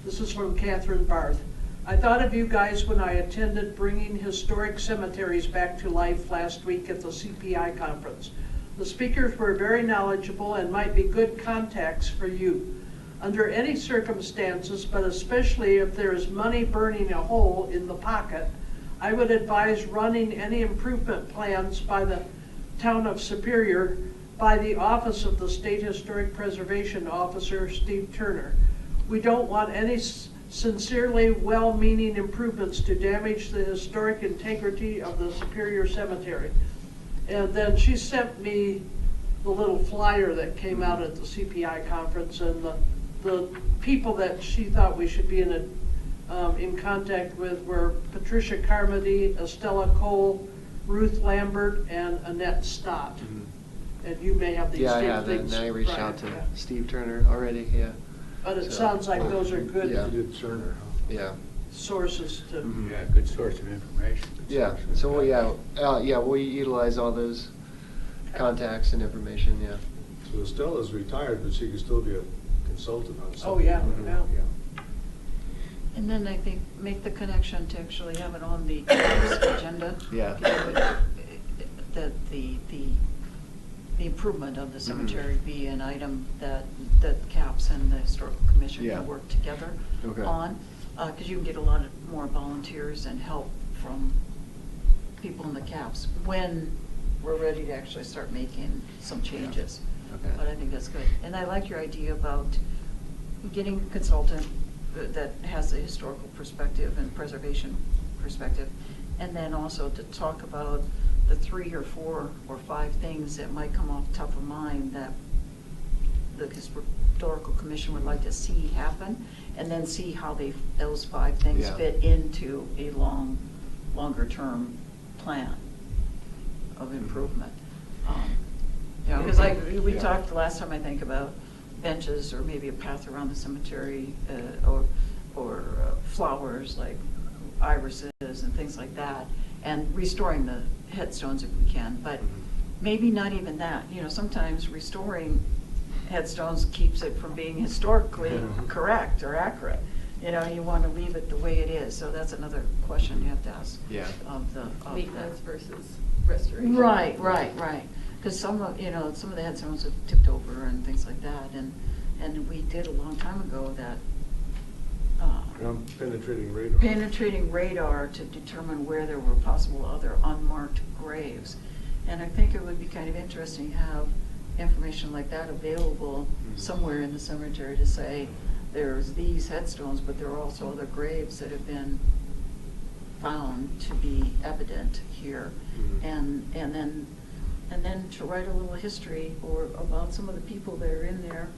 this is from Catherine Barth. I thought of you guys when I attended Bringing Historic Cemeteries Back to Life last week at the CPI conference. The speakers were very knowledgeable and might be good contacts for you. Under any circumstances, but especially if there is money burning a hole in the pocket, I would advise running any improvement plans by the town of Superior by the Office of the State Historic Preservation Officer, Steve Turner. We don't want any sincerely well-meaning improvements to damage the historic integrity of the Superior Cemetery. And then she sent me the little flyer that came out at the CPI conference, and the people that she thought we should be in contact with were Patricia Carmody, Estella Cole, Ruth Lambert, and Annette Stott. And you may have these Yeah, I same have that, things. and I reached Right, out to yeah. Steve Turner already, yeah. But it So- sounds like those are good Yeah. You did Turner, huh? Yeah. sources to. Yeah, good source of information. good Yeah, source of so, well, fact. yeah, we utilize all those contacts and information, yeah. So Estella's retired, but she could still be a consultant on something. Oh, yeah, Mhm. yeah. And then I think make the connection to actually have it on the agenda. Yeah. That the improvement of the cemetery be an item that CAPS and the Historical Commission Yeah. can work together Okay. on. Because you can get a lot more volunteers and help from people in the CAPS when we're ready to actually start making some changes. Okay. But I think that's good. And I like your idea about getting a consultant that has a historical perspective and preservation perspective. And then also to talk about the 3 or 4 or 5 things that might come off top of mind that the Historical Commission would like to see happen, and then see how those 5 things Yeah. fit into a longer-term plan of improvement. You know, because like, we Yeah. talked last time, I think, about benches or maybe a path around the cemetery, or flowers like irises and things like that, and restoring the headstones if we can, but maybe not even that. You know, sometimes restoring headstones keeps it from being historically correct or accurate. You know, you want to leave it the way it is, so that's another question you have to ask. Yeah. Of the. Maintenance versus restoration. Right. Because some of the headstones have tipped over and things like that, and we did a long time ago that. Penetrating radar. Penetrating radar to determine where there were possible other unmarked graves. And I think it would be kind of interesting to have information like that available somewhere in the cemetery to say, there's these headstones, but there are also other graves that have been found to be evident here. And then to write a little history or about some of the people that are in there.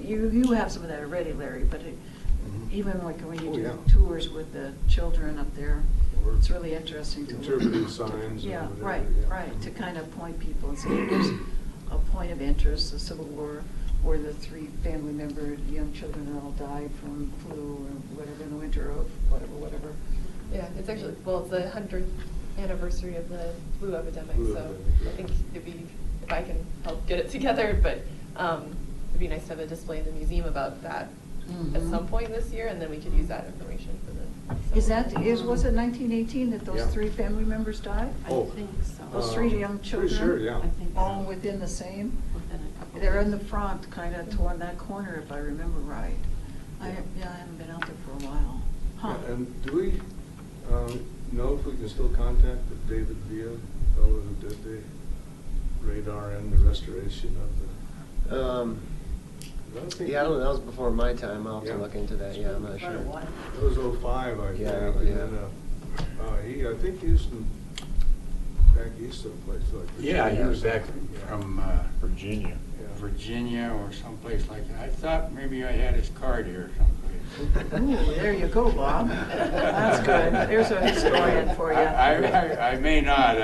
You have some of that already, Larry, but even like when you Oh, do yeah. tours with the children up there, Or it's really interesting to look. interpretive signs or Yeah, whatever, right, yeah. right, to kind of point people and say, here's a point of interest, the Civil War, or the 3 family members, young children that all died from flu or whatever in the winter of whatever. Yeah, it's actually, well, it's the 100th anniversary of the flu epidemic, Flu so epidemic, I yeah. think it'd be, if I can help get it together, but it'd be nice to have a display in the museum about that at Mhm. some point this year, and then we could use that information for the. Was it 1918 that those Yeah. 3 family members died? Oh. I think so. Those 3 young children? Pretty sure, yeah. I think so. All within the same? Within a couple They're in weeks. the front, kind of toward that corner, if I remember right. I haven't been out there for a while. Huh. Yeah, and do we know if we can still contact the David Villa fellow who did the radar and the restoration of the? I don't think Yeah, I don't know, that was before my time, I'll have Yeah. to look into that, yeah, I'm not Quite sure. a while. It was '05, I think. Yeah, And yeah. then, I think he was from back east someplace like. Yeah, he Virginia or was back something. from Virginia. Yeah. Virginia or someplace like that. I thought maybe I had his card here someplace. Ooh, there you go, Bob. That's good. There's a historian for you. I may not,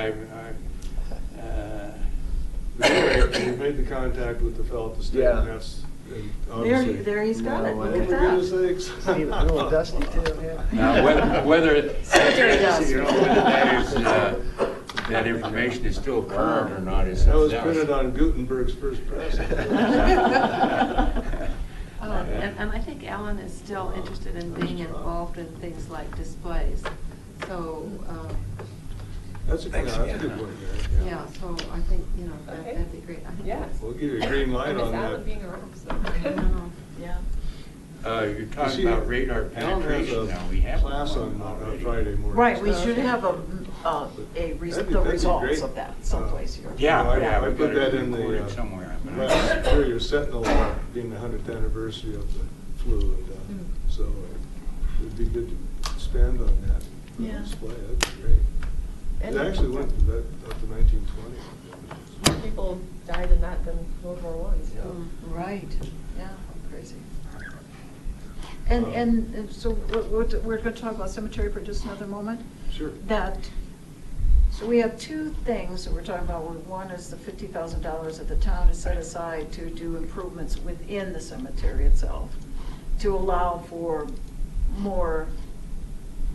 Anyway, we made the contact with the fellow at the state, Yeah. and that's, and obviously. There he's got it. No Look way. at For goodness that. sakes. A little dusty too, yeah. Now, whether, Cemetery dust. you know, whether that is, that information is still current or not is. That was printed on Gutenberg's first press. And I think Alan is still interested in being involved in things like displays. So, That's a good point, Mary. yeah, so I think, Okay. that'd be great. I think Yeah. that's- We'll give you a green I light miss on Alan that. being around, so. I know. Yeah. You're talking about radar penetration now. We have class one on already. Friday morning. Right, we should have That'd be the results great. of that someplace here. Yeah, I yeah, we put got that it in the, recorded somewhere. last Superior Sentinel being the 100th anniversary of the flu, and so it'd be good to spend on that Yeah. display. That'd be great. And It actually went to that up to 1920. more people died in that than World War One. So. Right, yeah, crazy. And so we're going to talk about cemetery for just another moment. Sure. So we have two things that we're talking about. One is the $50,000 that the town has set aside to do improvements within the cemetery itself, to allow for more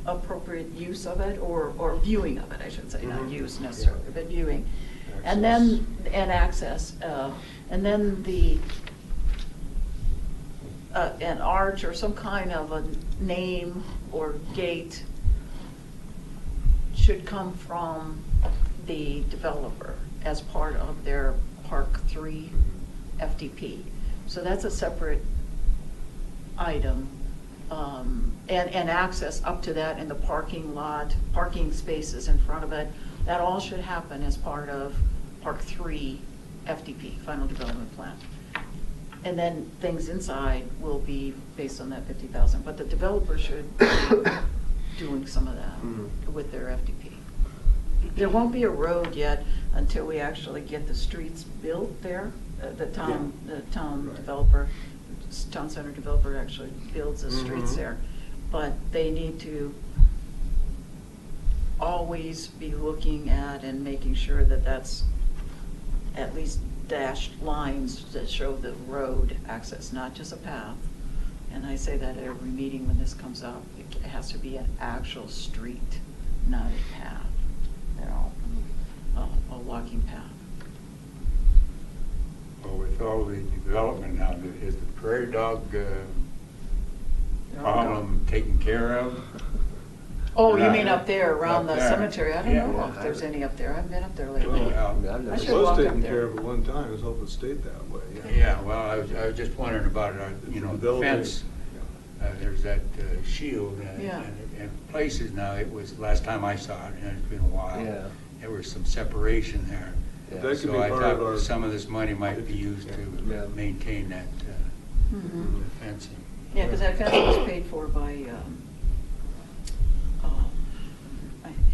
appropriate use of it, or viewing of it, I should say, not use necessarily, but viewing. And then, and access, and then an arch or some kind of a name or gate should come from the developer as part of their Park 3 FDP. So that's a separate item. And access up to that in the parking lot, parking spaces in front of it, that all should happen as part of Park 3 FDP, Final Development Plan. And then things inside will be based on that 50,000, but the developer should be doing some of that with their FDP. There won't be a road yet until we actually get the streets built there. The town developer, town center developer actually builds the streets there. But they need to always be looking at and making sure that that's at least dashed lines that show the road access, not just a path. And I say that at every meeting when this comes up. It has to be an actual street, not a path, a walking path. Well, with all the development now, is the prairie dog problem taken care of? Oh, you mean up there around Up the there. cemetery? I don't Yeah. know if there's any up there. I haven't been up there lately. Well, I It should was walk up taken there. care of at one time. I was hoping it stayed that way. yeah, well, I was just wondering about, the Developing. fence. There's that shield Yeah. and places now, it was, last time I saw it, and it's been a while. Yeah. There was some separation there. That could So be I part of thought our. some of this money might be used to Yeah. maintain that Mhm. fencing. Yeah, because that fence was paid for by,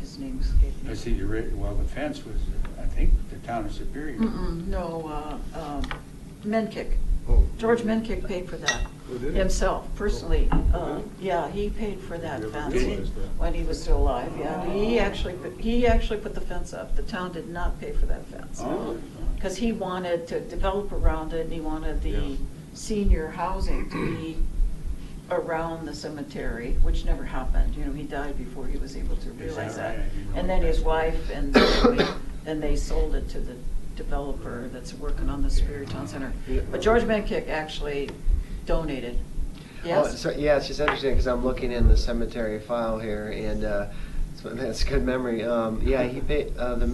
his name escaped me. I see well, the fence was, I think, the town of Superior. No, Menkick. Oh. George Menkick paid for that Oh, did he? himself, personally. Oh. Yeah, he paid for that Never fence realized that. when he was still alive, yeah. He actually put the fence up. The town did not pay for that fence. Oh. Because he wanted to develop around it, and he wanted Yeah. the senior housing to be around the cemetery, which never happened. You know, he died before he was able to realize that that. right? I didn't know And then his that. wife, and then they sold it to the developer that's working on the Superior Town Center. But George Menkick actually donated. Oh, Yes? so, yeah, it's just interesting because I'm looking in the cemetery file here, and so that's good memory. Yeah, he paid the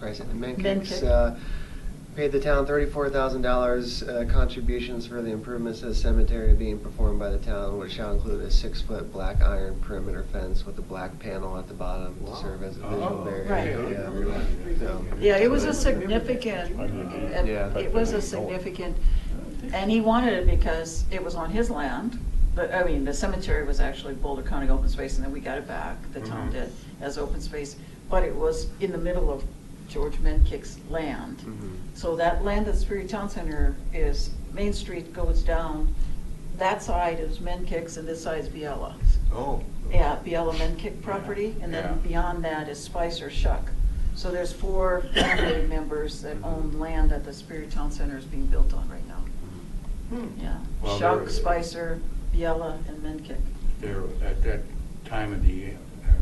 Menkicks paid the town $34,000 contributions for the improvements to the cemetery being performed by the town, which shall include a 6-foot black iron perimeter fence with a black panel at the bottom to serve as a visual barrier. Right. Yeah. So, Yeah, it was a significant, Yeah. it was a significant, and he wanted it because it was on his land. But, I mean, the cemetery was actually Boulder County Open Space, and then we got it back, the town did, as open space. But it was in the middle of George Menkick's land. So that land at the Superior Town Center is, Main Street goes down, that side is Menkick's and this side is Biella. Oh. Yeah, Biella Menkick property, and then Yeah. beyond that is Spicer Shuck. So there's 4 family members that own land that the Superior Town Center is being built on right now. Yeah, Well, Shuck, there- Spicer, Biella, and Menkick. There, at that time of the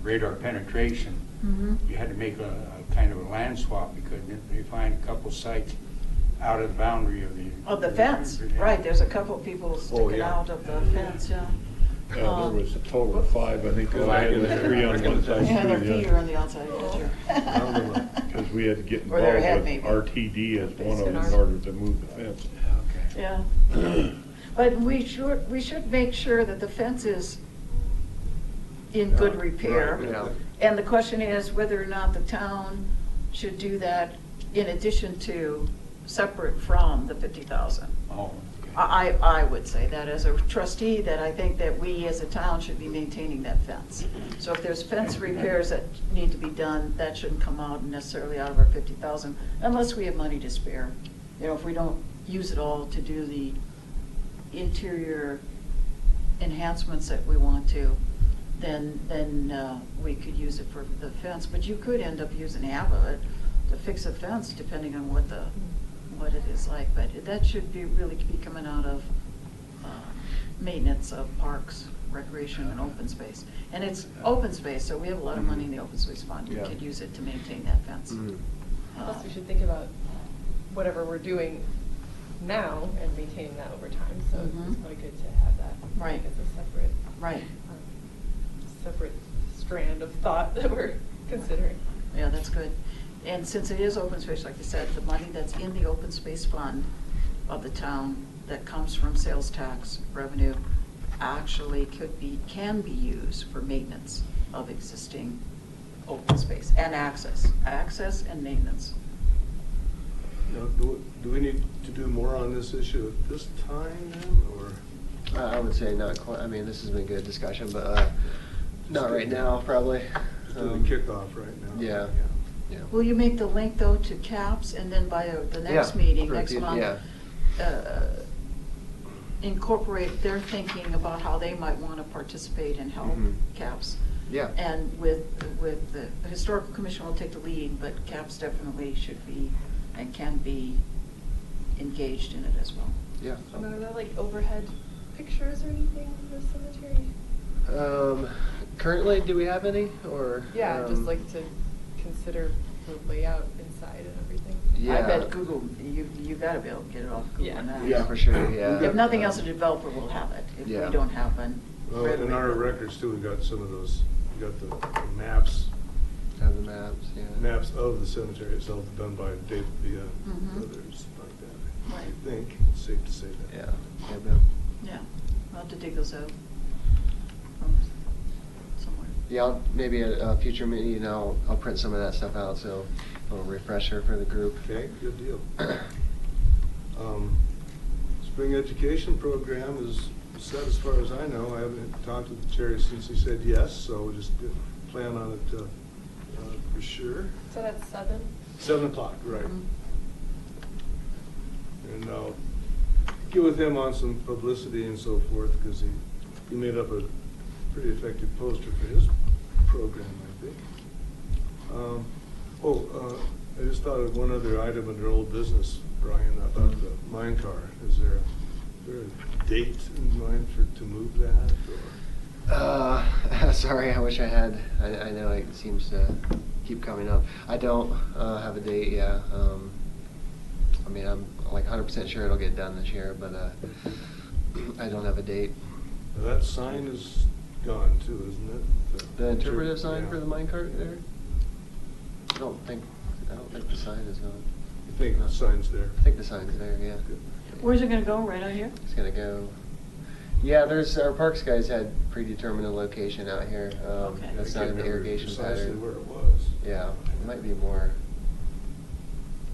radar penetration, Mhm. you had to make a kind of a land swap because they find a couple sites out of the boundary of the. Of the fence, right, there's a couple people sticking yeah. out of the fence, yeah. Yeah, there was a total of 5, I think. I had 3 on one side, Yeah, their 2 on feet the are other. on the outside of the picture. Because we had to get Or their involved head, with maybe. RTD as one of them in Basically. order to move the fence. Okay. Yeah. But we should make sure that the fence is in good repair. Right, Yeah. And the question is whether or not the town should do that in addition to, separate from the 50,000. Oh, okay. I would say that as a trustee, that I think that we as a town should be maintaining that fence. So if there's fence repairs that need to be done, that shouldn't come out necessarily out of our 50,000, unless we have money to spare. You know, if we don't use it all to do the interior enhancements that we want to, then we could use it for the fence. But you could end up using half of it to fix a fence, depending on what it is like. But that should be really be coming out of maintenance of parks, recreation, and open space. And it's open space, so we have a lot of money in the open space fund. We Yeah. could use it to maintain that fence. Mhm. Plus, we should think about whatever we're doing now and maintaining that over time, so Mhm. it's probably good to have that Right. as a separate, Right. separate strand of thought that we're considering. Yeah, that's good. And since it is open space, like I said, the money that's in the open space fund of the town that comes from sales tax revenue actually can be used for maintenance of existing open space and access and maintenance. Now, do we need to do more on this issue at this time then, or? I would say not quite, I mean, this has been a good discussion, but not right now, probably. Just do the kickoff right now? Yeah. Yeah. Will you make the link though to CAPS, and then by the next Yeah, meeting, for next people, month, yeah. incorporate their thinking about how they might want to participate and help Mhm. CAPS? Yeah. And with the Historical Commission will take the lead, but CAPS definitely should be and can be engaged in it as well. Yeah. And are there like overhead pictures or anything of the cemetery? Currently, do we have any, or? Yeah, just like to consider the layout inside and everything. Yeah. I bet Google, you gotta be able to get it off Google Yeah. now. Yeah, for sure, yeah. If nothing else, a developer will have it, if Yeah. we don't have one. Well, readily in our available. records too, we got some of those, we got the maps, Have the maps, yeah. maps of the cemetery itself done by David Villa, Mhm. others like that. Right. I think it's safe to say that. Yeah. Yeah, but- Yeah, I'll have to dig those out from somewhere. Yeah, maybe at a future meeting, I'll print some of that stuff out, so a little refresher for the group. Okay, good deal. Spring education program is set as far as I know. I haven't talked with Jerry since he said yes, so we'll just plan on it for sure. So that's 7? 7 o'clock, right. Mhm. And I'll get with him on some publicity and so forth, because he made up a pretty effective poster for his program, I think. I just thought of one other item under old business, Brian, about the mine car. Is there a date in mind to move that, or? Sorry, I wish I had. I know it seems to keep coming up. I don't have a date, yeah. I mean, I'm like 100% sure it'll get done this year, but I don't have a date. That sign is gone too, isn't it? The interpretive sign Yeah. for the minecart there? I don't think the sign is gone. You think the sign's there? I think the sign's there, yeah. Where's it gonna go, right out here? It's gonna go. Yeah, our parks guys had predetermined a location out here. Okay. That's I not can't in the remember irrigation precisely pattern. where it was. Yeah, it might be more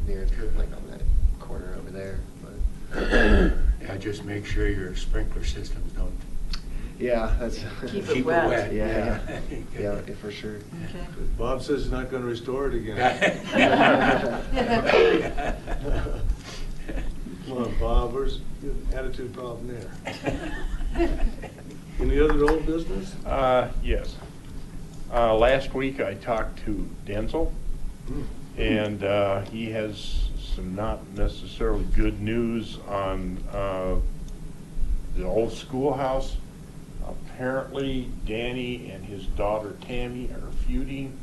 near, like on that corner over there, but. Yeah, just make sure your sprinkler systems don't Yeah, that's. Keep it wet. Yeah, yeah, for sure. Okay. Bob says he's not gonna restore it again. Come on, Bob, where's the attitude problem there? Any other old business? Yes. Last week I talked to Denzel, and he has some not necessarily good news on the old schoolhouse. Apparently Danny and his daughter Tammy are feuding.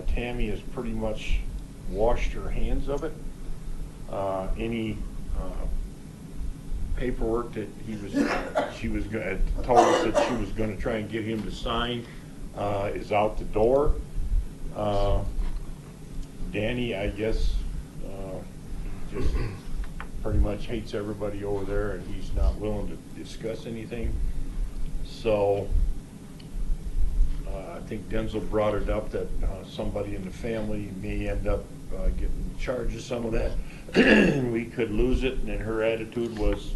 Tammy has pretty much washed her hands of it. Any paperwork that she was told us that she was going to try and get him to sign is out the door. Danny, I guess, just pretty much hates everybody over there, and he's not willing to discuss anything. So I think Denzel brought it up that somebody in the family may end up getting charged of some of that. We could lose it, and then her attitude was,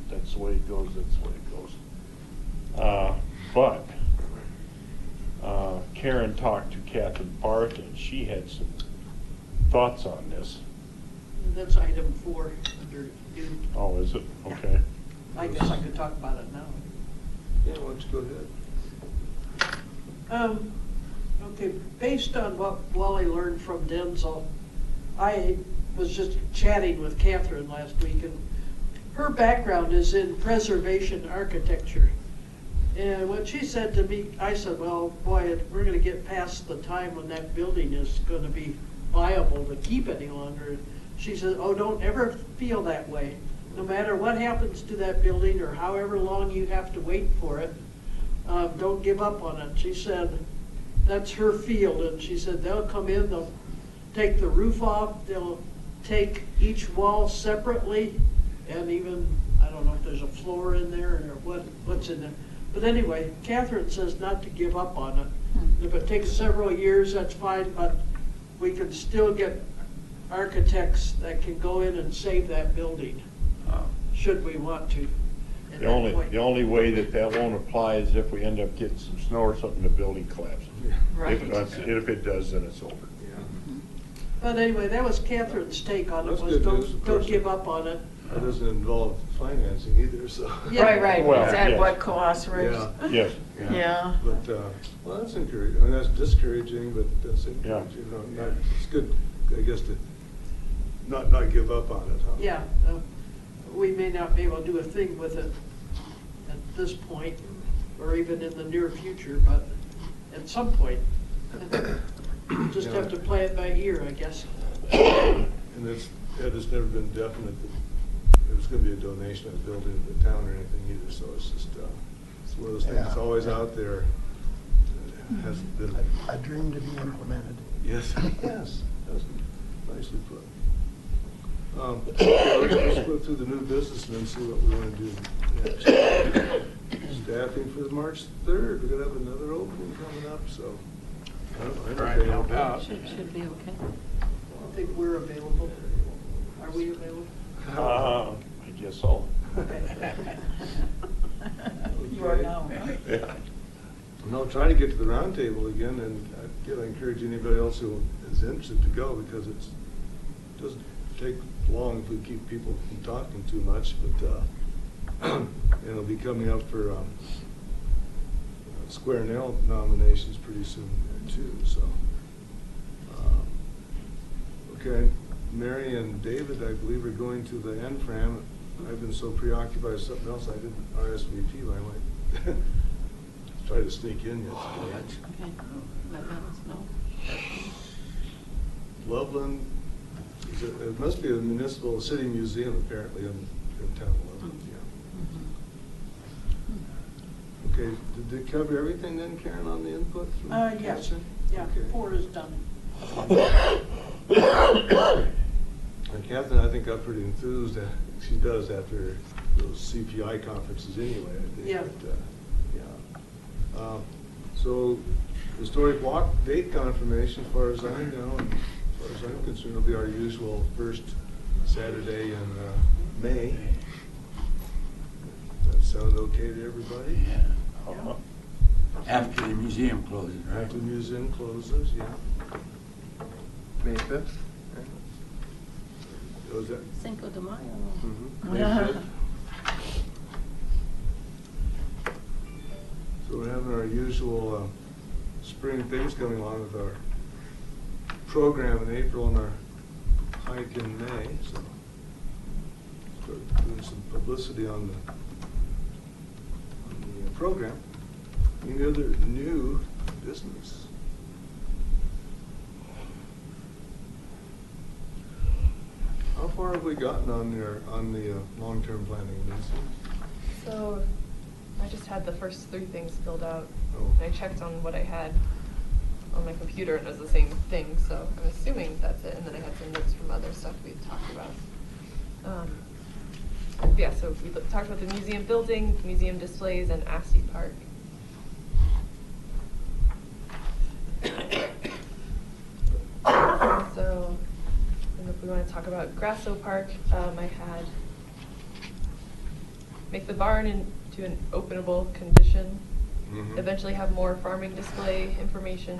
that's the way it goes, that's the way it goes. But Karen talked to Catherine Barth, and she had some thoughts on this. That's item 4 under new. Oh, is it? Okay. I guess I could talk about it now. Yeah, why don't you go ahead? Okay, based on what Wally learned from Denzel, I was just chatting with Catherine last week, and her background is in preservation architecture. And what she said to me, I said, well, boy, we're going to get past the time when that building is going to be viable to keep any longer. She said, oh, don't ever feel that way. No matter what happens to that building or however long you have to wait for it, don't give up on it. She said, that's her field. And she said, they'll come in, they'll take the roof off, they'll take each wall separately, and even, I don't know if there's a floor in there or what's in there. But anyway, Catherine says not to give up on it. If it takes several years, that's fine, but we can still get architects that can go in and save that building, should we want to. The only way that won't apply is if we end up getting some snow or something, the building collapses. Right. If it does, then it's over. But anyway, that was Catherine's take on it, That's was good news, of don't course. give up on it. That doesn't involve financing either, so. Yeah. Right, Well, is that yes. what costs, Rich? Yeah. Yes. Yeah. But, well, that's encouraging. I mean, that's discouraging, but that's encouraging. Yeah. It's good, I guess, to not give up on it, huh? Yeah, we may not be able to do a thing with it at this point, or even in the near future, but at some point, just have to play it by ear, I guess. And it's never been definite that it was gonna be a donation of the building to the town or anything either, so it's just, it's one of those things that's Yeah. always out there. It hasn't been. A dream to be implemented. Yes, yes, that's nicely put. Let's go through the new business and then see what we want to do next. Staffing for March 3rd, we're gonna have another opening coming up, so. I'm available. Should be okay. I think we're available. Are we available? I guess so. You are now, huh? Yeah. And I'll try to get to the round table again, and I encourage anybody else who is interested to go, because it doesn't take long if we keep people from talking too much, but and it'll be coming up for Square Nail nominations pretty soon there too, so. Okay, Mary and David, I believe, are going to the NFRAM. I've been so preoccupied with something else, I didn't RSVP, but I might try to sneak in yet. Okay, let us know. Loveland, it must be a municipal city museum apparently in town of Loveland, yeah. Okay, did they cover everything then, Karen, on the input? from Yes, Catherine? yeah, Okay. 4 is done. And Catherine, I think, got pretty enthused. She does after those CPI conferences anyway, I think. Yeah. But, yeah. So historic walk date confirmation, as far as I know, and as far as I'm concerned, will be our usual first Saturday in May. Does that sound okay to everybody? Uh-huh. After the museum closes, right? After the museum closes, yeah. May 5th? Was that? Cinco de Mayo. May 5th. So we're having our usual spring things coming along with our program in April and our hike in May. So start doing some publicity on the program. Any other new business? How far have we gotten on the long-term planning, Nancy? So I just had the first 3 things filled out. Oh. And I checked on what I had on my computer and it was the same thing, so I'm assuming that's it. And then I had some notes from other stuff we had talked about. Yeah, so we talked about the museum building, museum displays, and Assey Park. So, and if we want to talk about Grasso Park, I had make the barn into an openable condition. Mhm. Eventually have more farming display information,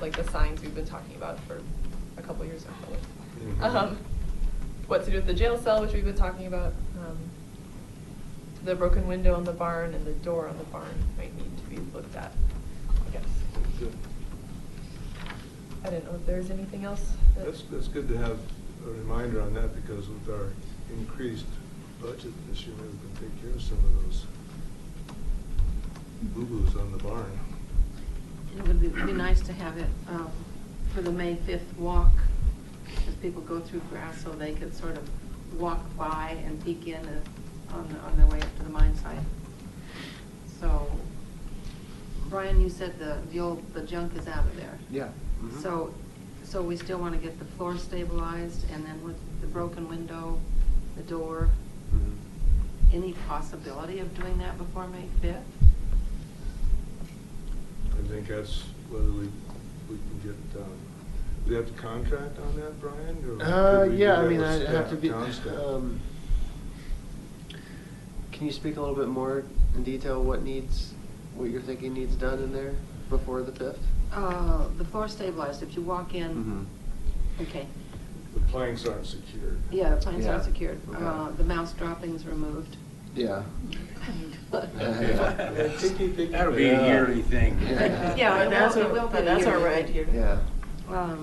like the signs we've been talking about for a couple years now. Mhm. What to do with the jail cell, which we've been talking about. The broken window on the barn and the door on the barn might need to be looked at, I guess. Good. I don't know if there's anything else. That's good to have a reminder on that, because with our increased budget this year, maybe we can take care of some of those boo-boos on the barn. It would be nice to have it for the May 5th walk, as people go through grass, so they could sort of walk by and peek in on their way up to the mine site. So, Brian, you said the junk is out of there. Yeah. Mhm. So we still want to get the floor stabilized, and then with the broken window, the door, Mhm. any possibility of doing that before May 5th? I think that's whether we can get, do we have to contract on that, Brian? Or could we do Yeah, I that mean, with I'd have staff, to be, town staff? can you speak a little bit more in detail what you're thinking needs done in there before the 5th? The floor stabilized, if you walk in, Mm-hmm. okay. The planks aren't secured. Yeah, the planks Yeah. are secured. Okay. The mouse droppings removed. Yeah. That'll be a yearly thing. Yeah, That's it will be. but that's a all yearly right thing. here. Yeah.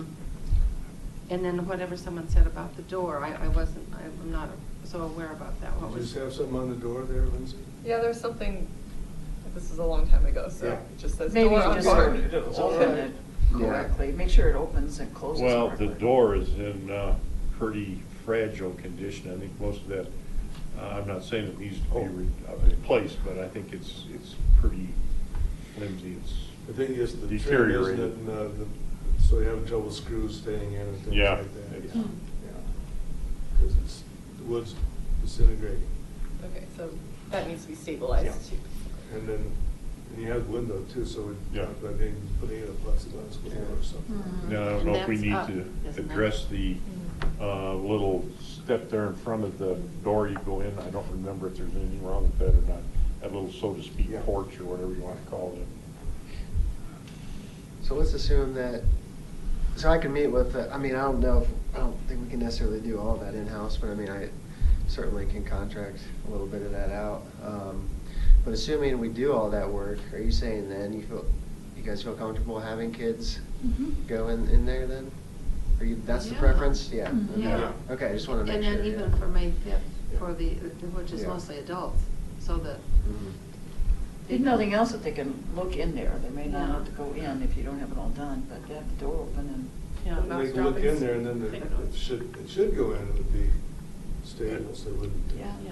And then whatever someone said about the door, I'm not so aware about that. What Did you was? just have something on the door there, Lindsay? Yeah, there's something, this is a long time ago, so Yeah. it just says Maybe door you on just barn. have to open it correctly, make sure it opens and closes Well, correctly. the door is in pretty fragile condition. I think most of that, I'm not saying it needs to be replaced, but I think it's pretty flimsy. I think it's the trim, isn't deteriorated. it? And, so you have trouble screws staying in and things Yeah. like that. It's- Yeah. Because the wood's disintegrating. Okay, so that needs to be stabilized too. And then you have the window too, so Yeah. I think putting in a plexiglass window or something. Now, I don't know if we And need that's to up, isn't it? address the little step there in front of the door you go in. I don't remember if there's anything wrong with that or not. That little, so to speak, Yeah. porch or whatever you want to call it. So let's assume that, so I can meet with, I don't think we can necessarily do all that in-house, but I mean, I certainly can contract a little bit of that out. But assuming we do all that work, are you saying then you guys feel comfortable having kids go in there then? That's the Yeah. preference? Yeah. Mhm. Okay. Yeah. Okay, I just want to make And sure. then yeah. even for May 5th, for which is Yeah. mostly adults, so that. Mhm. There's nothing else that they can look in there, they may not Yeah. have to go in if you don't have it all done, but they have the door open and. Yeah, And mouse they can look in droppings. there and then it should go in, it would be stable, so it wouldn't. Yeah. Yeah.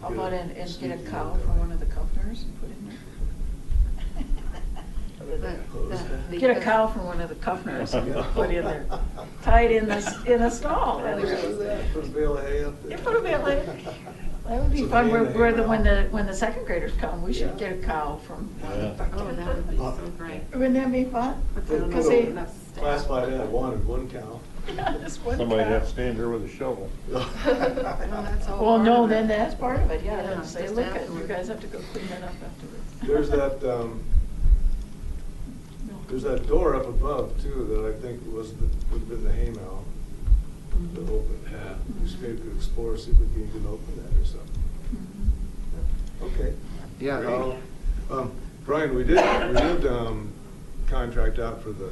How about and get a Sneaky cow window. from one of the Kuffners and put in there? Get a cow from one of the Kuffners and put in there, tie it in a stall. Put a bale of hay up there. You put a bale of hay. That would be So fun, they- when the second graders come, we should get a cow from. Yeah. Oh, that would be so great. Wouldn't that be fun? But Because they they, don't have staff. Classify that, one cow. just one Somebody cow. have to stand there with a shovel. Well, that's all Well, part no, of then it. that's part of it, yeah, Yeah, they just look at it, you afterwards. guys have to go clean it up afterwards. There's that door up above too, that I think would have been the hay mow. To open, we should maybe explore, see if we can even open that or something. Okay. Yeah, Great. Brian, we did contract out for the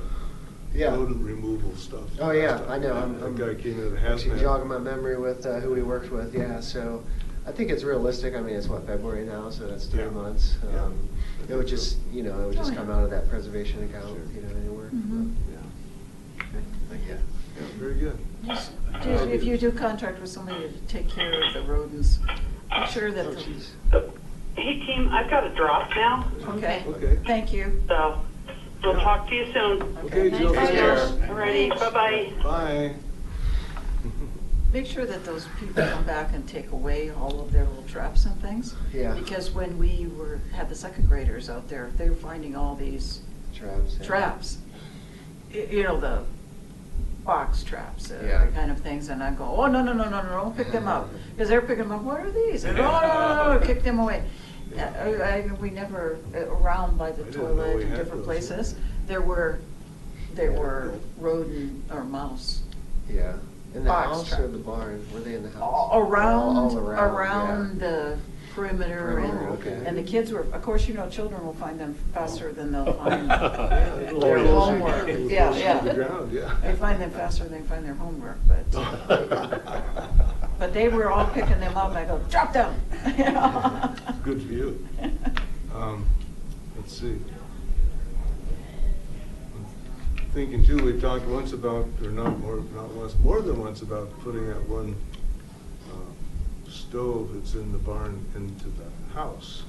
Yeah. rodent removal stuff. Oh, yeah, I know. That guy came in with a Actually hazmat. jogging my memory with who we worked with, yeah, so I think it's realistic. I mean, it's February now, so that's 3 Yeah. months. Yeah. It would just, it would just Oh, come yeah. out of that preservation account, Sure. anywhere. Mhm. Yeah, very good. If you do contract with somebody to take care of the rodents, make sure that, Oh, jeez. Hey, team, I've got to drop now, okay, Okay. thank you. so we'll talk to you soon. Okay, Jill, Thanks, take Jill. care. Alrighty, bye-bye. Bye. Make sure that those people come back and take away all of their little traps and things. Yeah. Because when we had the second graders out there, they were finding all these Traps. Yeah. traps. You know, the box traps, Yeah. kind of things, and I go, oh, no, don't pick them up. Because they're picking them up, what are these? And, no, kick them away. We never, around by the I didn't know toilet we and had different those. places, there were rodent or mouse Yeah. In the box house trap. or the barn? Were they in the house? all around, All around yeah. the perimeter, Perimeter, okay. and the kids were, of course, you know, children will find them faster than they'll find their Oh, yes. homework. Yeah, The yeah. ground, yeah. They find them faster than they find their homework, but they were all picking them up, and I go, drop them! You know? Good for you. Let's see. I'm thinking too, we talked once about, or not once, more than once about putting that one stove that's in the barn into the house.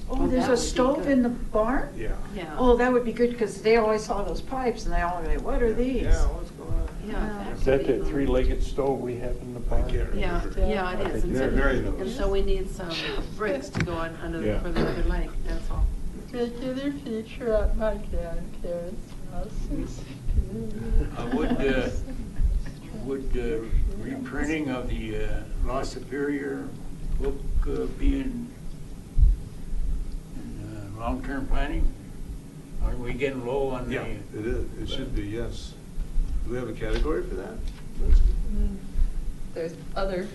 Oh, there's that a would be stove good. in the barn? Yeah. Yeah. Oh, that would be good, because they always saw those pipes, and they all go, what are these? Yeah, what's going on? Yeah. Is that that three-legged stove we have in the barn? I can't Yeah, remember. yeah, I it is. think And Mary- so- Mary knows. And so we need some bricks to go on under Yeah. for the other leg, that's all. Regular feature at my grandparents' house is Would reprinting of the Law Superior book be in long-term planning? Are we getting low on the? Yeah, it is, it should be, yes. Do we have a category for that? There's other.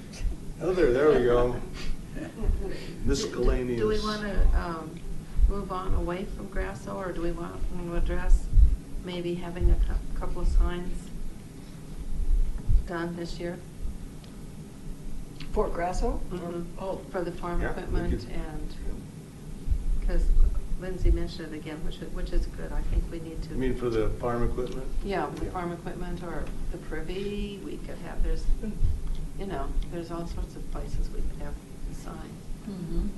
Other, there we go. Miscellaneous. Do we want to move on away from Grasso, or do we want to address maybe having a couple of signs done this year? Fort Grasso? Oh, for the farm Yeah, we equipment, could- and, because Lindsay mentioned it again, which is good, I think we need to. You mean for the farm equipment? Yeah, the farm equipment or the privy, we could have, there's all sorts of places we could have a sign. Mhm.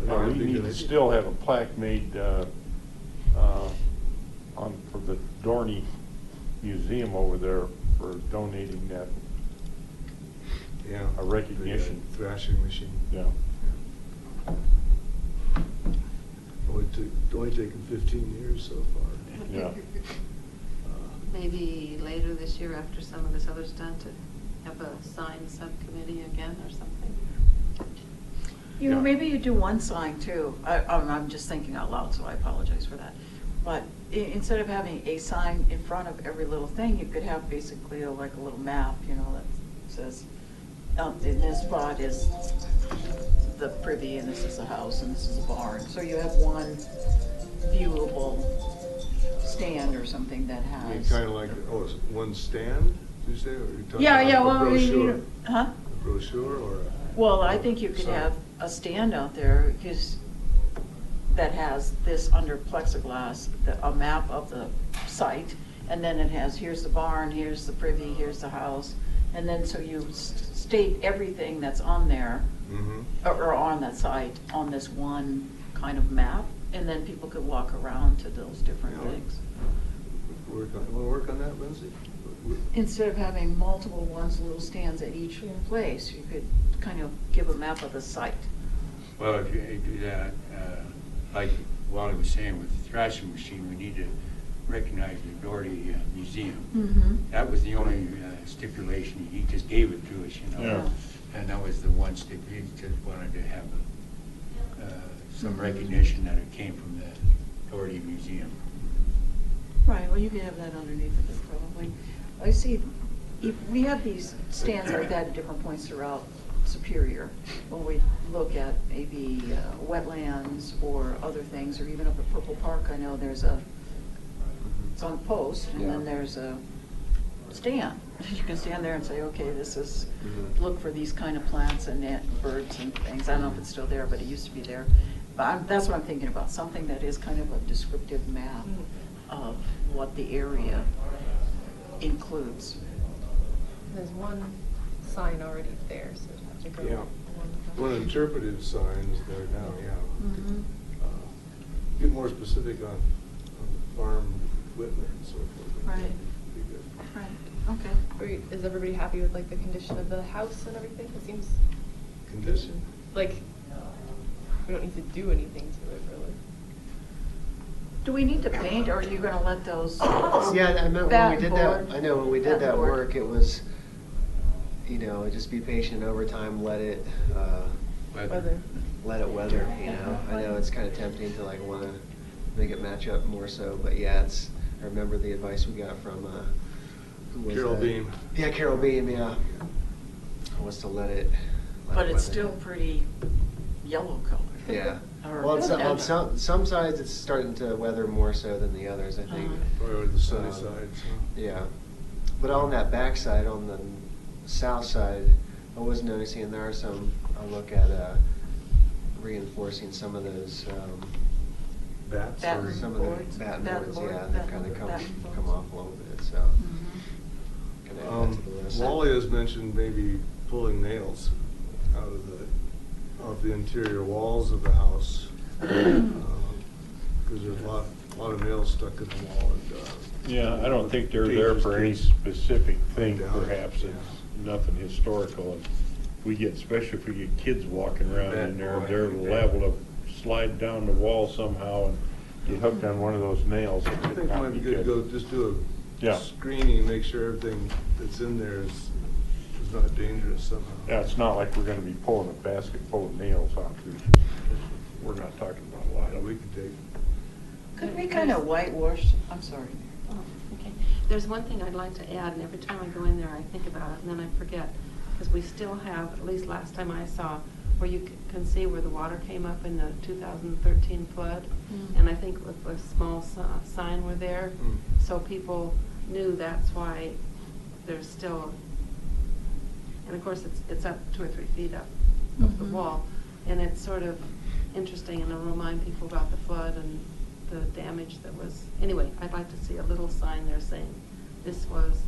Well, we need to still have a plaque made for the Dorney Museum over there for donating that, Yeah. a recognition. The thrashing machine. Yeah. Only taken 15 years so far. Yeah. Maybe later this year, after some of this other's done, to have a sign subcommittee again or something. You know, Yeah. maybe you do one sign too. I'm just thinking out loud, so I apologize for that. But instead of having a sign in front of every little thing, you could have basically like a little map, you know, that says, in this spot is the privy, and this is a house, and this is a barn. So you have one viewable stand or something that I mean, has. kind of like, it's one stand, did you say? Or you talking Yeah, about yeah, a well, brochure? huh? A brochure or a? Well, I think you could Sign. have a stand out there, because that has this under plexiglass, a map of the site, and then it has, here's the barn, here's the privy, here's the house, and then so you state everything that's on there, Mhm. or on that site, on this one kind of map, and then people could walk around to those different Yeah. things. Want to work on that, Lindsay? Instead of having multiple ones, little stands at each place, you could kind of give a map of the site. Well, if you do that, like Wally was saying with the thrashing machine, we need to recognize the Doherty Museum. Mm-hmm. That was the only stipulation, he just gave it to us, you know. Yeah. And that was the one stipulation, he just wanted to have some recognition that it came from the Doherty Museum. Right, well, you could have that underneath of it probably. I see, we have these stands like that at different points throughout Superior. When we look at maybe wetlands or other things, or even up at Purple Park, I know there's it's on a post, and then Yeah. there's a stand. You can stand there and say, okay, this is, Mhm. look for these kind of plants and birds and things. I don't know if it's still there, but it used to be there. But that's what I'm thinking about, something that is kind of a descriptive map of what the area includes. There's one sign already there, so you have to go. Yeah. along One interpretive signs there now, yeah. Mhm. Get more specific on the farm equipment and so forth. Right. be good. Right, okay. Is everybody happy with like the condition of the house and everything? It seems Condition? like we don't need to do anything to it really. Do we need to paint, or are you gonna let those? Yeah, I remember when we batten did board- that, I know when we did batten that board. work, it was, you know, just be patient over time, let it, Whether let it weather, you know? I know it's kind of tempting to like want to make it match up more so, but yeah, it's, I remember the advice we got from, who was Carol that? Beam. Yeah, Carol Beam, yeah. Was to let it. let But it it's weather. still pretty yellow color. Yeah. Or- Well, on some sides, it's starting to weather more so than the others, I think. Or the sunny Um, side, so. Yeah. But on that back side, on the south side, I was noticing there are some, I'll look at reinforcing some of those, Bats? Batten or- some of boards? the batten Batten boards, board, yeah, they've batten kind of board, batten boards. come off a little bit, so. Mhm. Can add that to the list. Wally has mentioned maybe pulling nails out of the interior walls of the house. Because there's a lot of nails stuck in the wall. And, Yeah, I don't think they're there for any specific thing, Down. perhaps. It's nothing historical. And we get, especially if we get kids walking around in there, they're liable to slide down the wall somehow and get hooked on one of those nails. I think it might be good to go just do Yeah. a screening, make sure everything that's in there is not dangerous somehow. Yeah, it's not like we're gonna be pulling a basket full of nails out there. We're not talking about a lot Yeah, of we it. can take. Could we kind of whitewash, I'm sorry. Oh, okay. There's one thing I'd like to add, and every time I go in there, I think about it, and then I forget. Because we still have, at least last time I saw, where you can see where the water came up in the 2013 flood. Mm. And I think with a small sign were there, Mm. so people knew that's why there's still, and of course, it's up 2 or 3 feet up of the Mhm. wall. And it's sort of interesting, and it'll remind people about the flood and the damage that was, anyway, I'd like to see a little sign there saying this was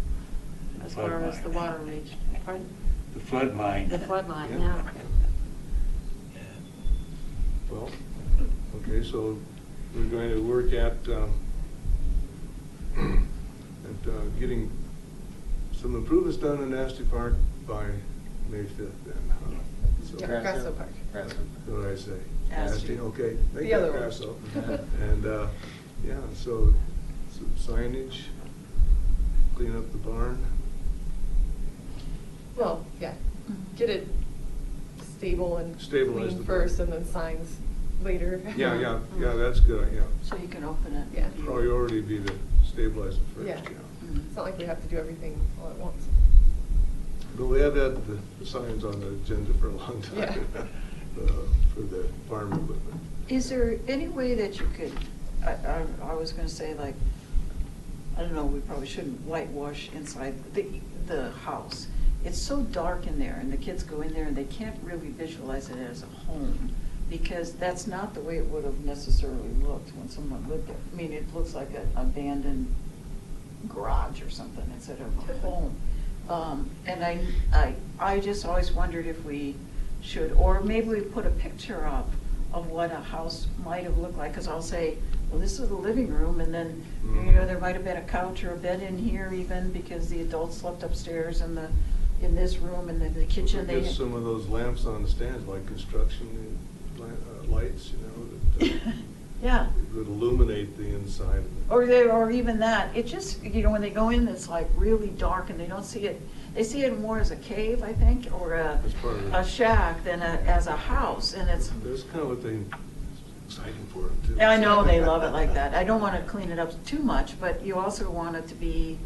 as Flood far as the line. water reached. Pardon? The flood line. The flood line, Yeah. yeah. Well, okay, so we're going to work at getting some improvements done in Nasty Park by May 5th then. huh? So- Yeah, Grasso Park. Grasso. What did I say? Nasty. Okay. Make The that other one. Grasso. And, yeah, so some signage, clean up the barn. Well, yeah, get it stable and Stabilize clean the first barn. and then signs later. Yeah, that's good, yeah. So you can open it. Yeah. Priority be to stabilize it first, Yeah. yeah. Mm. It's not like we have to do everything all at once. But we have had the signs on the agenda for a long time. Yeah. For the farm equipment. Is there any way that you could, I was gonna say like, I don't know, we probably shouldn't whitewash inside the house. It's so dark in there, and the kids go in there and they can't really visualize it as a home, because that's not the way it would have necessarily looked when someone lived there. I mean, it looks like an abandoned garage or something instead of a home. And I just always wondered if we should, or maybe we put a picture up of what a house might have looked like, because I'll say, well, this is the living room, and then, you know, there might have been a couch or a bed in here even, because the adults slept upstairs in this room, and then the kitchen. Get some of those lamps on the stands, like construction lights, you know, that Yeah. that illuminate the inside. Or even that, it just, you know, when they go in, it's like really dark and they don't see it, they see it more as a cave, I think, or As part of a shack than as a house, and it's, That's kind of what it's exciting for them too. I know they love it like that. I don't want to clean it up too much, but you also want it to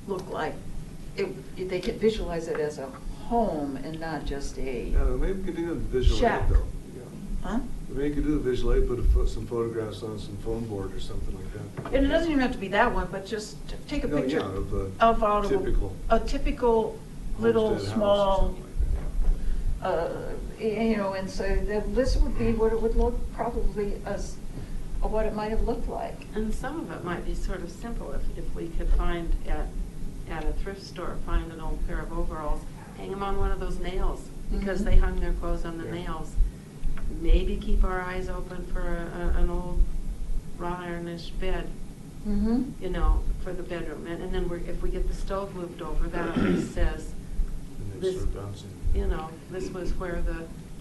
look like, they could visualize it as a home and not just a, Yeah, maybe we could do the visual aid Shack. though. Yeah. huh? Maybe you could do the visual aid, put some photographs on some foam board or something like that. And it doesn't even have to be that one, but just take a No, picture yeah, of a of out of typical a typical little homestead house or small, something like that, you know, and so this would be what it would look probably as, what it might have looked like. And some of it might be sort of simple if we could find at a thrift store, find an old pair of overalls, hang them on one of those nails, because Mhm. they hung their clothes on the Yeah. nails. Maybe keep our eyes open for an old wrought ironish bed you know, for the bedroom. And then if we get the stove moved over, that at least says, And they this, start bouncing. you know, this was where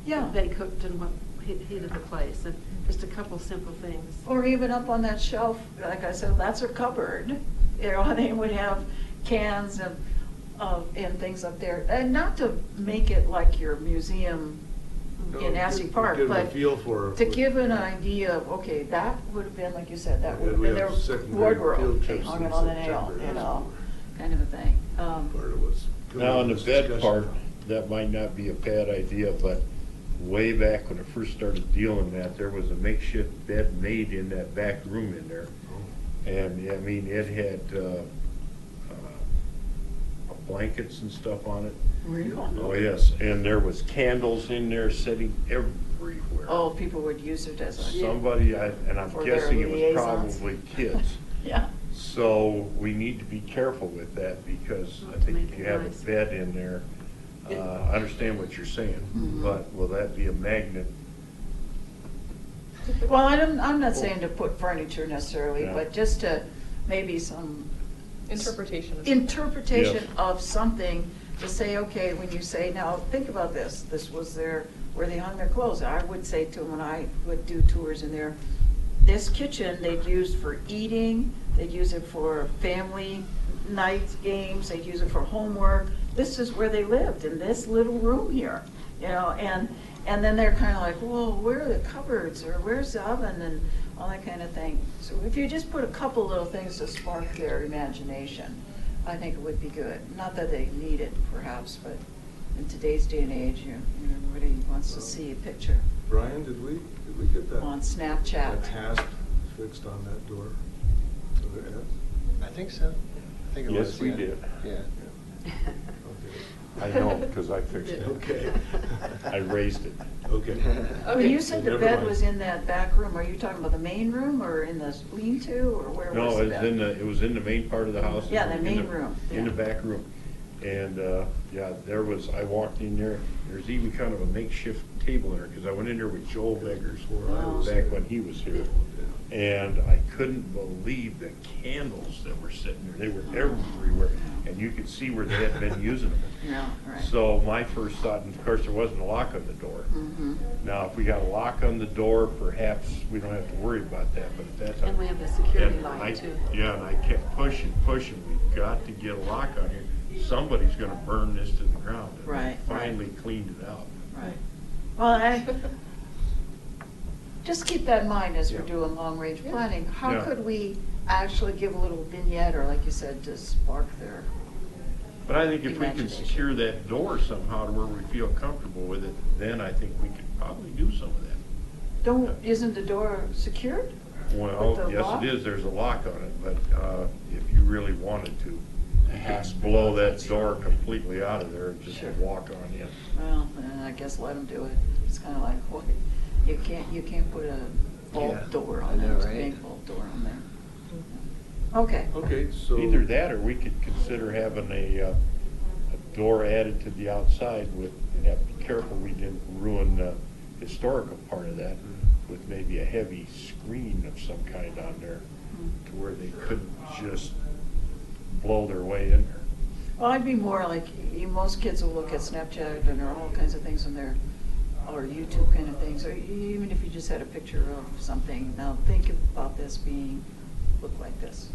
Yeah. they cooked and what heated the place. And just a couple simple things. Or even up on that shelf, like I said, that's a cupboard. You know, they would have cans and things up there. And not to make it like your museum in Assey Park, Give them a but feel for. to give an idea of, okay, that would have been, like you said, that would have We been have their second-grade wardrobe. field They trips hung in it on the nail, September. you know, kind of a thing. Part of what's Now, on the this bed discussion. part, that might not be a bad idea, but way back when I first started dealing that, there was a makeshift bed made in that back room in there. And, I mean, it had blankets and stuff on it. Really? Oh, yes, and there was candles in there sitting everywhere. Oh, people would use it as a. Somebody, and I'm For their guessing it was liaisons. probably kids. Yeah. So we need to be careful with that, because I think if you have a bed in there, I understand what you're saying, but will that be a magnet? Well, I'm not saying to put furniture necessarily, Yeah. but just to maybe some Interpretation. interpretation Yes. of something to say, okay, when you say, now, think about this, this was where they hung their clothes. I would say to them when I would do tours in there, this kitchen they'd use for eating, they'd use it for family nights, games, they'd use it for homework. This is where they lived, in this little room here, you know, and then they're kind of like, well, where are the cupboards, or where's the oven, and all that kind of thing. So if you just put a couple little things to spark their imagination, I think it would be good. Not that they need it, perhaps, but in today's day and age, everybody wants to see a picture Brian, did we get that? on Snapchat. That hasp fixed on that door? Was it Ed? I think so. I think it was. Yes, we yeah. did. Yeah. I know, because I fixed it. Okay. I raised it. Okay. When you said the Never bed mind. was in that back room, are you talking about the main room or in the lean-to, or where was No, the it bed? was in the main part of the house. Yeah, the in main room, In the yeah. back room. And, yeah, I walked in there, there's even kind of a makeshift table in there, because I went in there with Joel Beggars Oh. back when he was here. And I couldn't believe the candles that were sitting there. They were everywhere, and you could see where they had been using them. Yeah, right. So my first thought, and of course, there wasn't a lock on the door. Mhm. Now, if we got a lock on the door, perhaps we don't have to worry about that, but at that time. And we have the security and light, I- too. Yeah, and I kept pushing, we've got to get a lock on here. Somebody's gonna burn this to the ground. And Right, I right. finally cleaned it out. Right. Well, just keep that in mind as we're doing long-range planning. How Yeah. could we actually give a little vignette, or like you said, to spark their, But I think if we can Imagination. secure that door somehow to where we feel comfortable with it, then I think we could probably do some of that. isn't the door secured? Well, With the yes, lock? it is, there's a lock on it, but if you really wanted to, you could blow that door completely out of there and just Sure. walk on in. Well, then I guess let them do it. It's kind of like, what, you can't put a vault Yeah, door I on there, know, it's a right? big vault door on there. Okay. Okay, so. Either that, or we could consider having a door added to the outside with, and have to be careful we didn't ruin the historical part of that, with maybe a heavy screen of some kind on there, to where they couldn't just blow their way in there. Well, I'd be more like, most kids will look at Snapchat and there are all kinds of things in there, or YouTube kind of things, or even if you just had a picture of something, now think about this look like this.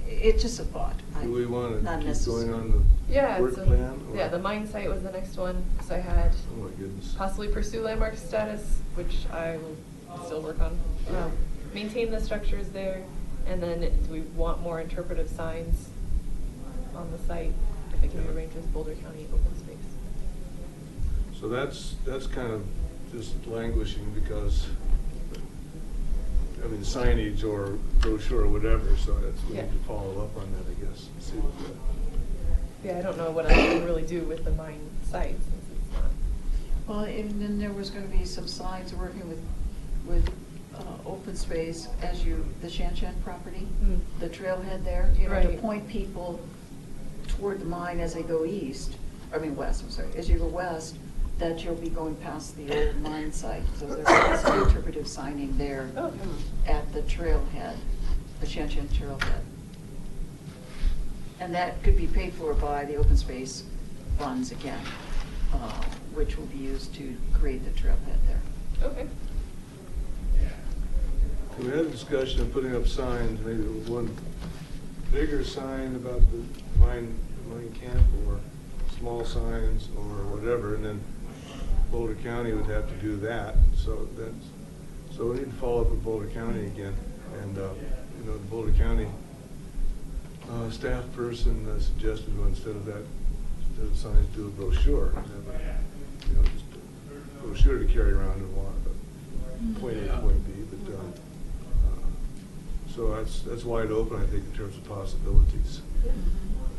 It's just a thought. Do we want Not to keep necessary. going on Yeah, the work so, plan? or- yeah, the mine site was the next one, because I had Oh, my goodness. possibly pursue landmark status, which I will still work on. Maintain the structures there, and then do we want more interpretive signs on the site if it can be arranged as Boulder County open space? So that's kind of just languishing because, I mean, signage or brochure or whatever, so we Yeah. need to follow up on that, I guess. See what Yeah, I don't know what else we can really do with the mine site since it's not. Well, and then there was gonna be some signs working with open space as the Shan Shan property, Mm. the trailhead there, to Right. point people toward the mine as they go west, I'm sorry, as you go west, that you'll be going past the old mine site. So there's some interpretive signing there Oh. at the trailhead the Shan Shan Trailhead. And that could be paid for by the open space funds again, which will be used to create the trailhead there. Okay. We had a discussion of putting up signs, maybe one bigger sign about the mine camp, or small signs, or whatever, and then Boulder County would have to do that. So we need to follow up with Boulder County again, and you know, the Boulder County staff person suggested, well, instead of signs, do a brochure. Have a, you know, just a brochure to carry around and walk, point A, point B. But so that's wide open, I think, in terms of possibilities. Yeah.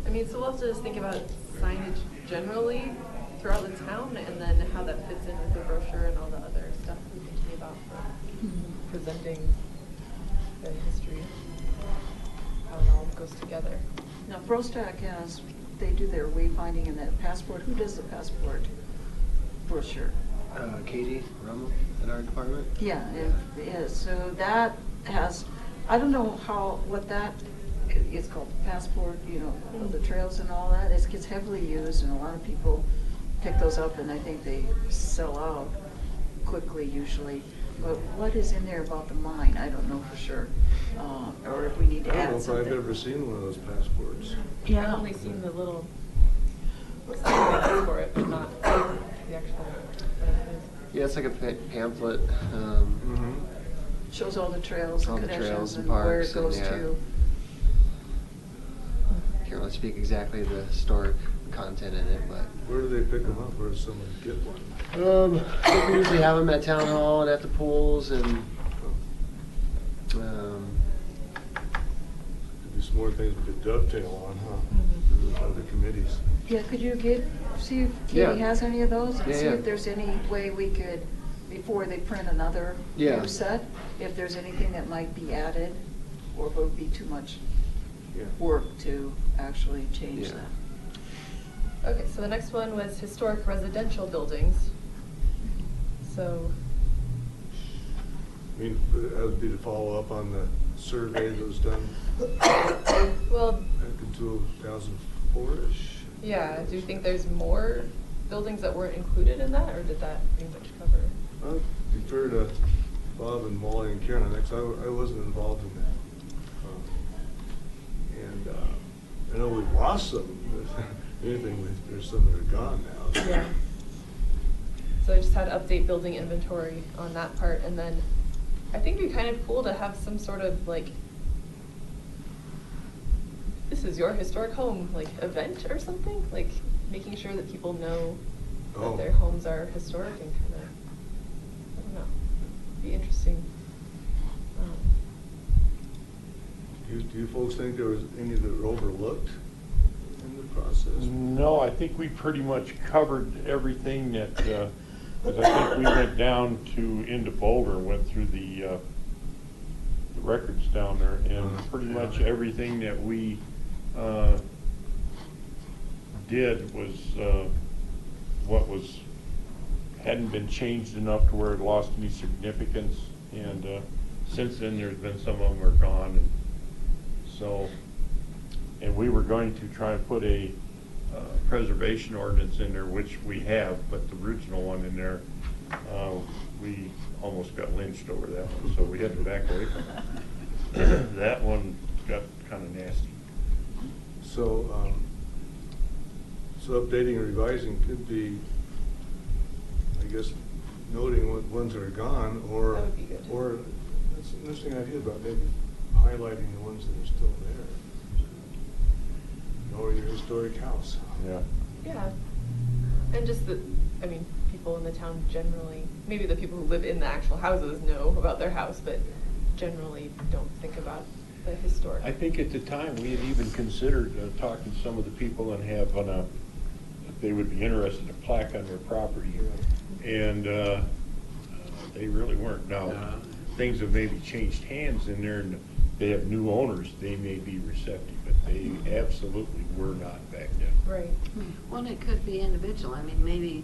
I mean, so we'll have to just think about signage generally throughout the town, and then how that fits in with the brochure and all the other stuff we're thinking about for presenting the history, how it all goes together. Now, Prostack has, they do their wayfinding and that passport. Who does the passport brochure? Katie Rummel in our department. Yeah, it is. So that has, I don't know what that, it's called passport, you know, the trails and all that. It gets heavily used, and a lot of people pick those up, and I think they sell out quickly usually. But what is in there about the mine? I don't know for sure. Or if we need to I add don't know if something. I've ever seen one of those passports. Yeah. I've only seen the little signs for it, but not the actual. Yeah, it's like a pamphlet. Shows all the trails All and the connections trails and and where it parks and, goes yeah. to. Can't really speak exactly the historic content in it, but. Where do they pick them up? Where does someone get one? I think we usually have them at town hall and at the pools, and Could be some more things we could dovetail on, huh? With other committees. Yeah, could you see if Katie Yeah. has any of those? And Yeah, see yeah. if there's any way we could, before they print another Yeah. new set, if there's anything that might be added, or if it would be too much Yeah. work to actually change Yeah. that. Okay, so the next one was historic residential buildings. So, I mean, that would be to follow up on the survey that was done well, back in 2004-ish. yeah, do you think there's more buildings that weren't included in that, or did that pretty much cover? I'll defer to Bob and Molly and Karen on that, 'cause I wasn't involved in that. And I know we've lost some. Anything, there's some that are gone now. Yeah. So I just had to update building inventory on that part, and then I think it'd be kind of cool to have some sort of like, this is your historic home, like event or something, like making sure that people know that their homes are historic and kind of, I don't know, be interesting. Do you folks think there was any that were overlooked in the process? No, I think we pretty much covered everything that, 'cause I think we went down into Boulder, went through the records down there, and pretty much everything that we did was what hadn't been changed enough to where it lost any significance. And since then, there's been some of them are gone. And so, and we were going to try and put a preservation ordinance in there, which we have, but the original one in there, we almost got lynched over that one, so we had to back away from it. That one got kind of nasty. So, so updating and revising could be, I guess, noting what ones are gone, or, That would be good. or, that's an interesting idea about maybe highlighting the ones that are still there. Or your historic house. Yeah. Yeah, and just the, I mean, people in the town generally, maybe the people who live in the actual houses know about their house, but generally don't think about the historic. I think at the time, we had even considered talking to some of the people and having if they would be interested in a plaque on their property. And they really weren't. Now, things have maybe changed hands in there, and they have new owners, they may be receptive, but they absolutely were not back then. Right. Well, and it could be individual. I mean, maybe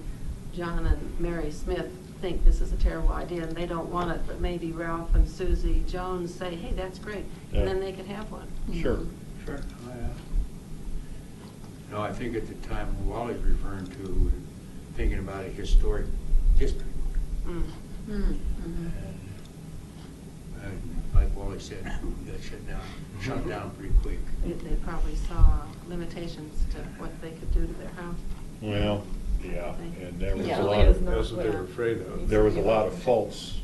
John and Mary Smith think this is a terrible idea and they don't want it, but maybe Ralph and Susie Jones say, hey, that's great, Yeah. and then they can have one. Sure. Sure. Oh, yeah. No, I think at the time Wally's referring to, thinking about a historic district. Mm. And like Wally said, we got shut down pretty quick. They probably saw limitations to what they could do to their house. Well, yeah, and there was a lot Building is of, not That's what they what were afraid of. there was a lot of false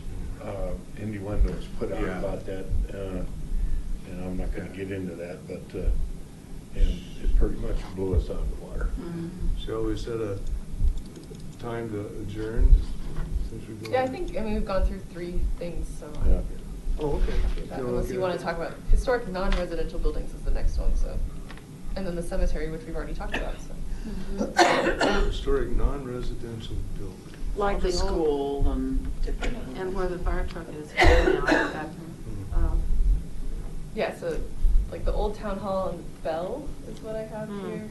innuendos put out Yeah. about that, and I'm not gonna get into that, but, and it pretty much blew us out of the water. Shall we set a time to adjourn? Since we're going- Yeah, I think, I mean, we've gone through 3 things, so. Yeah. Oh, okay. Unless you want to talk about historic non-residential buildings is the next one, so. And then the cemetery, which we've already talked about, so. Historic non-residential building. Like the The old- school and different. And where the fire truck is now, that, Yeah, so like the old town hall and bell is what I have Mm. here.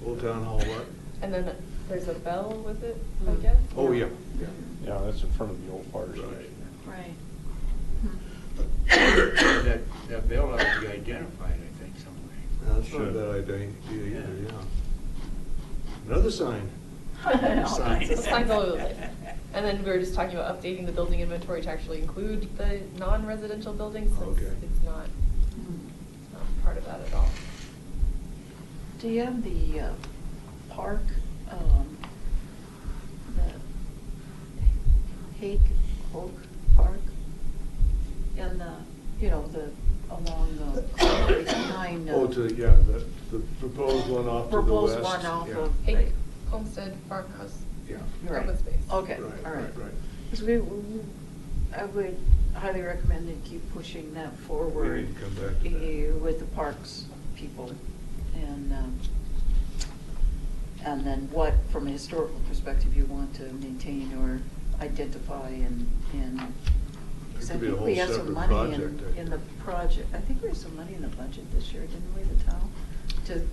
Old Town Hall what? And then there's a bell with it, I Mm. guess. Oh, yeah, yeah. Yeah, that's in front of the old fire station. Right. That bell ought to be identified, I think, somewhere. That's not a bad idea either, yeah. Another sign. So signs all over the place. And then we were just talking about updating the building inventory to actually include the non-residential buildings, since Okay. it's not part of that at all. Do you have the park, the Hoke Park? In the, along the, behind. Oh, yeah, the proposed one off to the west. Proposed one off Yeah. of. Hake Homestead Farmhouse. Yeah. Right. Open space. Okay, Right, all right. right. Because I would highly recommend that keep pushing that forward. We need to come back to that. With the parks people. And then what, from a historical perspective, you want to maintain or identify and. There I could be a think whole we have some separate money project, I in the project. I think we have some money in the budget this year, didn't we, the town?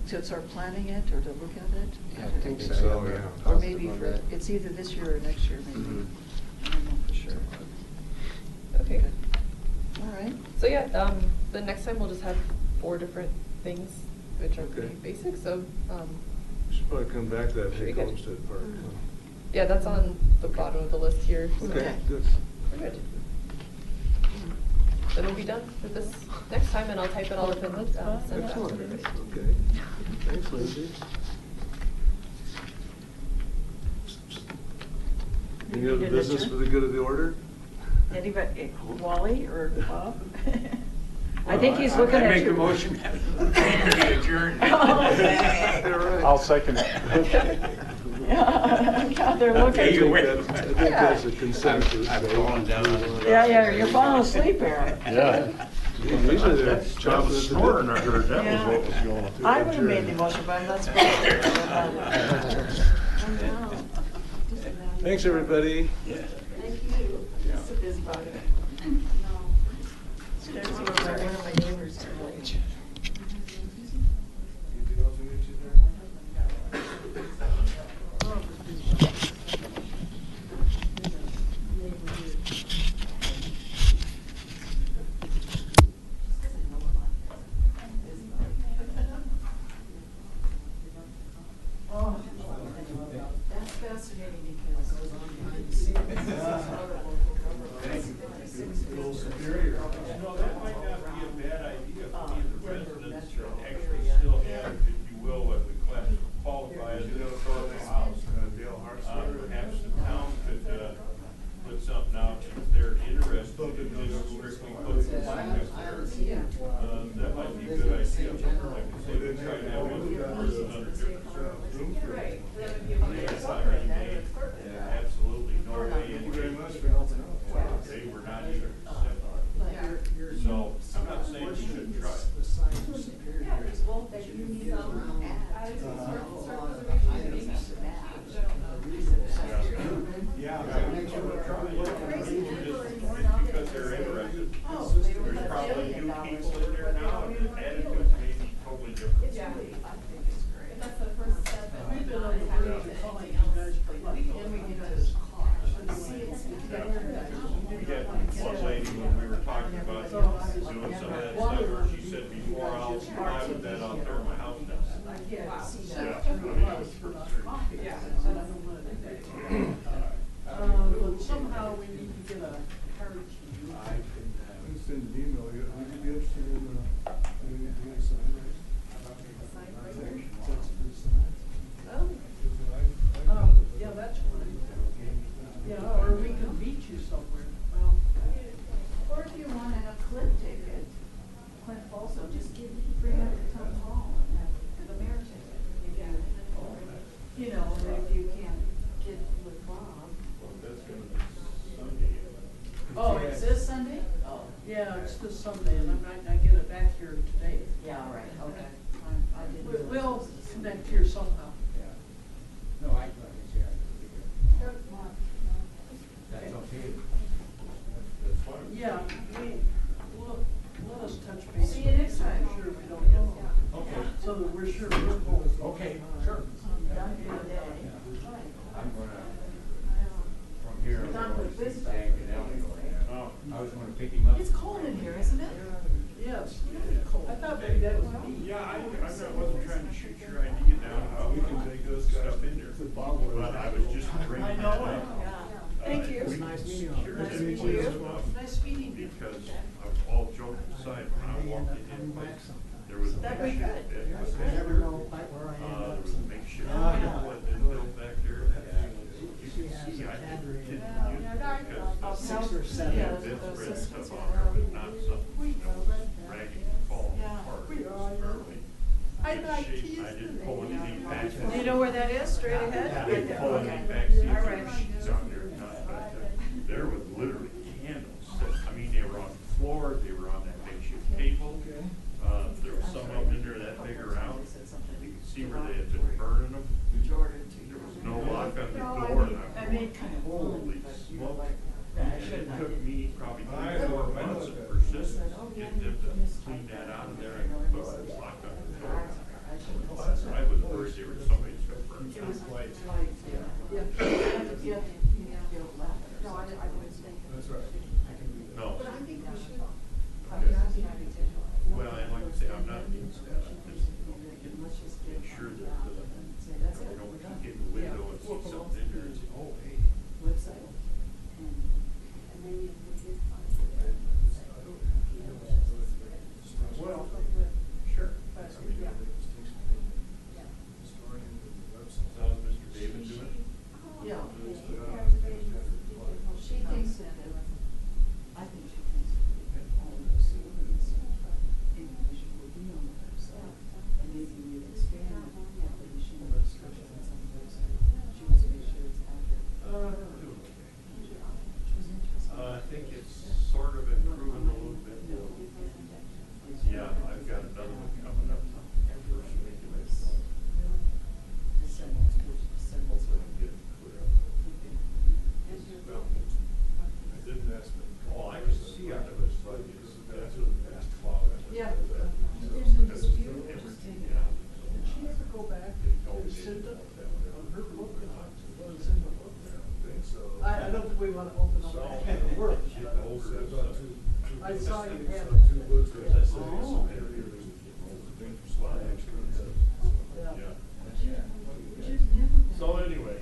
To start planning it or to look at it? Yeah, I think so. So, I'm yeah. positive Or maybe on for, that. it's either this year or next year, maybe. Mhm. I don't know for sure. Okay. All right. So yeah, the next time we'll just have 4 different things, which are pretty Okay. basic, so, We should probably come back to that Should we Hake go? Homestead Park. yeah, that's on the bottom of the list here. So Okay, good. we're good. Then we'll be done with this next time, and I'll type it all up and send it out to Excellent. everybody. Okay. Thanks, Lindsay. Any other Need an business adjourn? for the good of the order? Anybody, Wally or Bob? I think he's looking I at make you. a motion that we adjourn. I'll second it. Yeah, they're looking. Okay, you win. I think that's a consensus. I've fallen down on it. Yeah, you're falling asleep, Aaron. Yeah. Usually they're That chomping was at the snoring bit. I heard, that was Yeah. what was going on. I would have made the motion, but I'm not supposed to. Thanks, everybody. Thank you. It's a busybody. There's one of my neighbors. Oh, that's fascinating because it goes on behind the scenes. No, that might not be a bad idea for the residents to actually still have, if you will, what we qualify as a historical house. Perhaps the town could put something out if they're interested in just strictly putting monuments there. That might be a good idea. Like I say, we try to have one person under different circumstances. Absolutely no way in which they were not even accepted. So I'm not saying you shouldn't try. Yeah. Because they're interested. There's probably new people in there now, and the attitudes may be totally different. That's the first step. We've been on the verge of calling you guys for money. Sunday? Oh. Yeah, it's this Sunday, and I might not get it back here today. Yeah, all right, okay. I didn't. We'll connect here somehow. No, I thought it's here. That's okay. That's fine. Yeah, let us touch base. See you next time. Sure we don't get home. Okay. So that we're sure we're home. Okay, sure. Done for the day. I'm gonna, from here, I'm Done going with to this see stuff. Zach and Ellie. I was gonna pick him up. It's cold in here, isn't it? Yes, I thought maybe that was me. Yeah, I wasn't trying to shoot your idea down, how we can take this stuff in there. But I was just bringing I that know. up. Thank you. We Nice meeting you. sure Nice did meeting clear you. enough Nice meeting you. Because of all jokes aside, when I walked in, there was a That was makeshift good. bed I back never there. know quite where I end There up. was a makeshift Oh, bed yeah. that had been built back there. You can see, I didn't use because Six or seven. the bedspread stuff on there was not something that was raggedy and falling apart. It was fairly I good like shape. cheese I didn't pull anything back. Do you know where that is, straight ahead? I Right didn't there, pull okay. any back seats All or right. sheets on there, or nothing, but there was literally candles. I mean, they were on the floor, they were on that makeshift table. There was some of them in there that big around. You could see where they had been burning them. There was no lock on the door, and I I'm made going, kind of holy smoke. And it have. took me probably I 3 or 4 know months of that. persistence to get them to clean that out of there and put it locked on the door. I was worried there was somebody that's gonna burn that place. Yeah. No, I wouldn't think. That's right. No. But I think we should. Well, and like I say, I'm not against that, I'm just, make sure that, you don't keep getting the window and see something in there and say, oh, hey. Website. Well, sure. How's Mr. David doing? Yeah. She thinks that, I think she thinks that all those things, English will be on the website. And maybe we expand the definition of restrictions on the website. She wants to make sure it's accurate. I think it's sort of improving a little bit. Yeah, I've got another one coming up first week of next month. Hopefully I can get it clear up. Well, I didn't ask them. oh, I can see out of it, but that's what that's cloud. Yeah. There's a dispute. Did she ever go back and send it on her book? What is in the book there? I don't think we want to open up that kind of work. I saw you had it. Yeah. So anyway.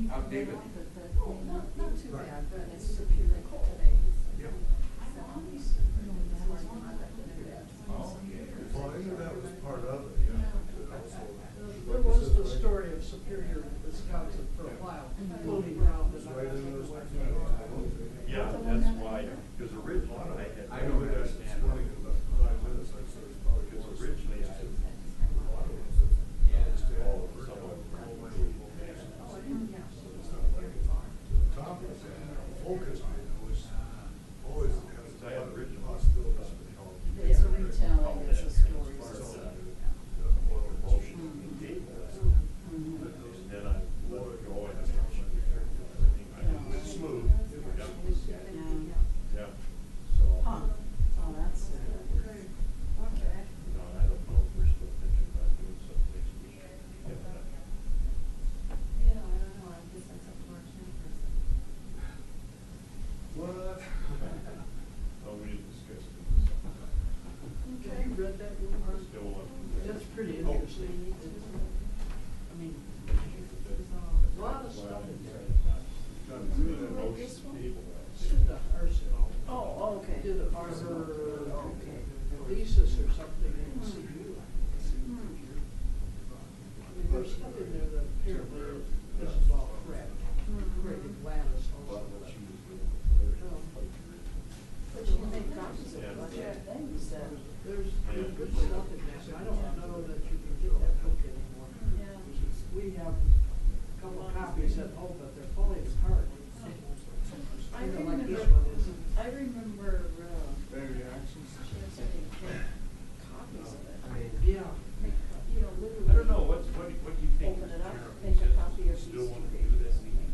How's David? Not too bad, but it's superior today. Well, I knew that was part of it, yeah. There was the story of Superior, Wisconsin for a while, floating around. It's right in those. Yeah, that's why, because originally I don't understand. Because originally I all of some of Top of that, focus, was always has I had original possibilities. It's a retelling, it's a story. And then I let it go and I did it smooth. Yeah. Yeah. this one is. I remember, Any reactions? she had so many copies of it. Yeah. You know, literally. I don't know, what do you think? Open it up, Mr. Chairman? make a copy of Still these want two to do pages. that meeting?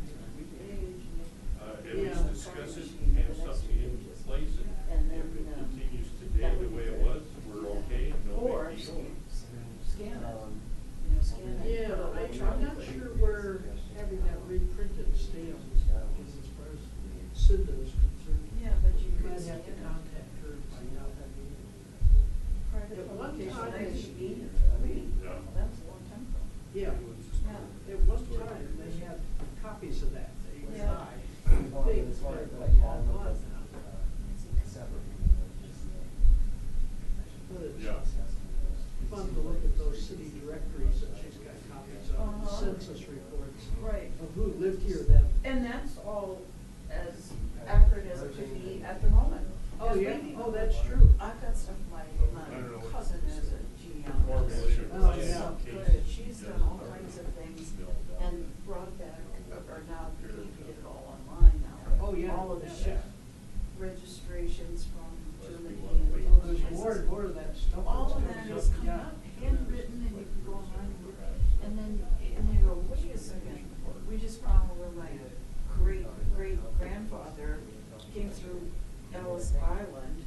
At least discuss it, and have something in place, And and if it then, continues today the way it was, we're okay, no Or big deal. scan it, you know, scan it. Yeah, I'm not sure where having that reprinted stamp is as far as Cinda is concerned. Yeah, but you You could might have to scan it. contact her and find out that meeting. Private At one publication, time- I should be, I mean, Yeah. that was a long time ago. Yeah, Yeah. at one time, they had copies of that. They Yeah. buy things, but yeah, it was. But it's Yeah. fun to look at those city directories that she's got copies of, Uh-huh. census reports Right. of who lived here then. And that's all as accurate as it could be at the moment. Oh, Because yeah? we- Oh, that's true. I've got stuff, my I don't know. cousin is a Formulation genealogist. of Oh, plans yeah. in case Good, she's it done all doesn't kinds of work. things Build up. and brought back, or now, you can get it all online now. Oh, yeah. All of the Yeah. ship registrations from Germany one and way. Oh, there's places. more and more of that stuff. All of that's that coming is up. coming Yeah. up, handwritten, and you can go online and look, and then you go, wait a second, we just found where my great-great-grandfather came through Ellis Island,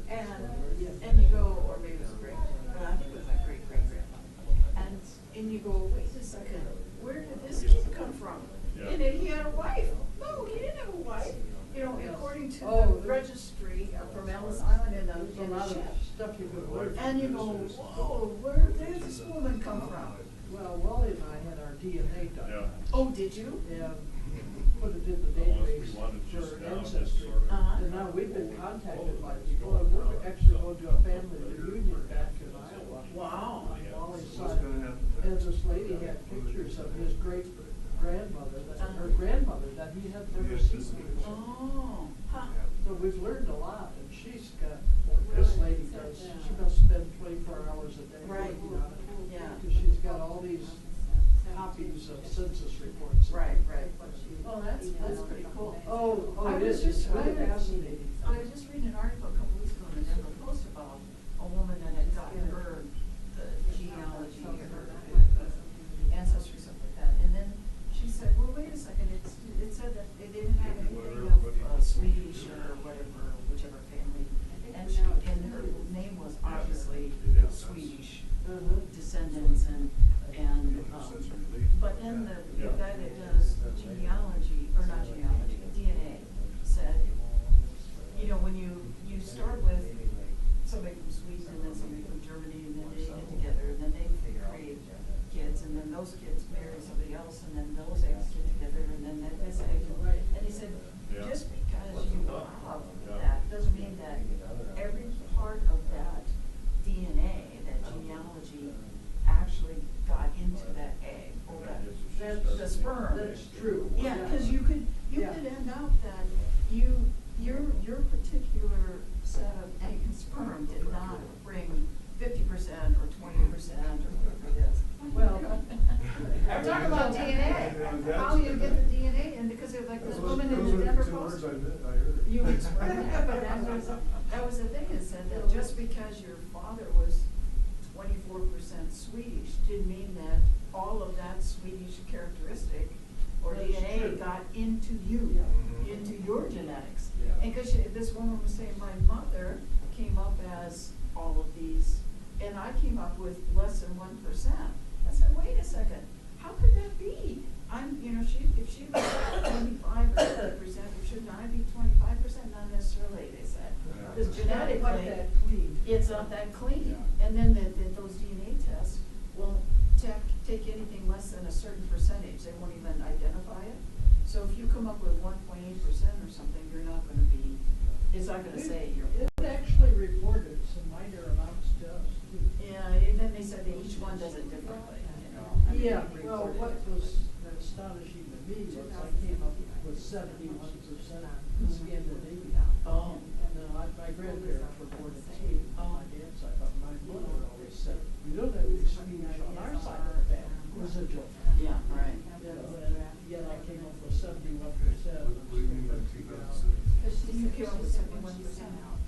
and you go, or maybe it was a great, but I think it was my great-great-grandfather, and you go, wait a second, where did this kid come from? Yeah. And then he had a wife, no, he didn't have a wife, you know, according to Oh, the registry from Ellis Island in There's a the lot of ship. stuff you could learn. And you go, whoa, where did this woman come from? Well, Wally and I had our DNA done. Yeah. Oh, did you? And put it in the Unless we database wanted just for now, just ancestry. sort of- Uh-huh. And now we've been contacted by people, and we're actually going to a family reunion back in Iowa. Wow. On Wally's What's side. gonna happen? And this lady had pictures of his great grandmother, her grandmother, that he had never seen before. Oh, huh. So we've learned a lot, and she's got, this lady does, she must spend 24 hours a day Right. working on it. Yeah. Because she's got all these copies of census reports. Right, right. Oh, that's pretty cool. Oh, I it was is, it's just- really I was- fascinating. I was just reading an article a couple weeks ago in the Denver Post about a woman that had gotten her genealogy or her ancestry, something like that. And then she said, well, wait a second, it said that they didn't have anything of Swedish or whatever, whichever family. And her name was obviously Swedish descendants but then the guy that does genealogy, or not genealogy, DNA, said, you know, when you start with somebody from Sweden and then somebody from Germany, and then they get together, and then they create kids, and then those kids marry somebody else, and then those eggs get together, and then this egg, and he said, just because you have that, doesn't mean that every part of that DNA, that genealogy, actually got into that egg, or the sperm. That's true. Yeah, because you could end up that your particular set of egg and sperm did not bring 50% or 20% or whatever it is. Well, I'm talking about DNA. How you get the DNA, and because there's like this woman in the Denver Post. You explained that, but that was the thing, it said that just because your father was 24% Swedish didn't mean that all of that Swedish characteristic or That's DNA true. got into you, into your genetics. And because this woman was saying, my mother came up as all of these, and I came up with less than 1%. I said, wait a second, how could that be? If she was 25 or 30%, shouldn't I be 25%? Not necessarily, they said. Because genetically, Not that clean. it's not that clean. And then those DNA tests won't take anything less than a certain percentage. They won't even identify it. So if you come up with 1.8% or something, you're not going to be, it's not going to say you're. It actually reported some minor amounts to us, too. Yeah, and then they said that each one does it differently, you know. I mean, Yeah, it well, reported what it. was astonishing to me was I came up with 71% Scandinavian. Oh. And my grandparents were born in Sweden on my dad's side, but my mother always said, we don't have any Swedish on our side of the family, residual. Yeah, right. You know, and yet I came up with 71%. Because you came up with 71%.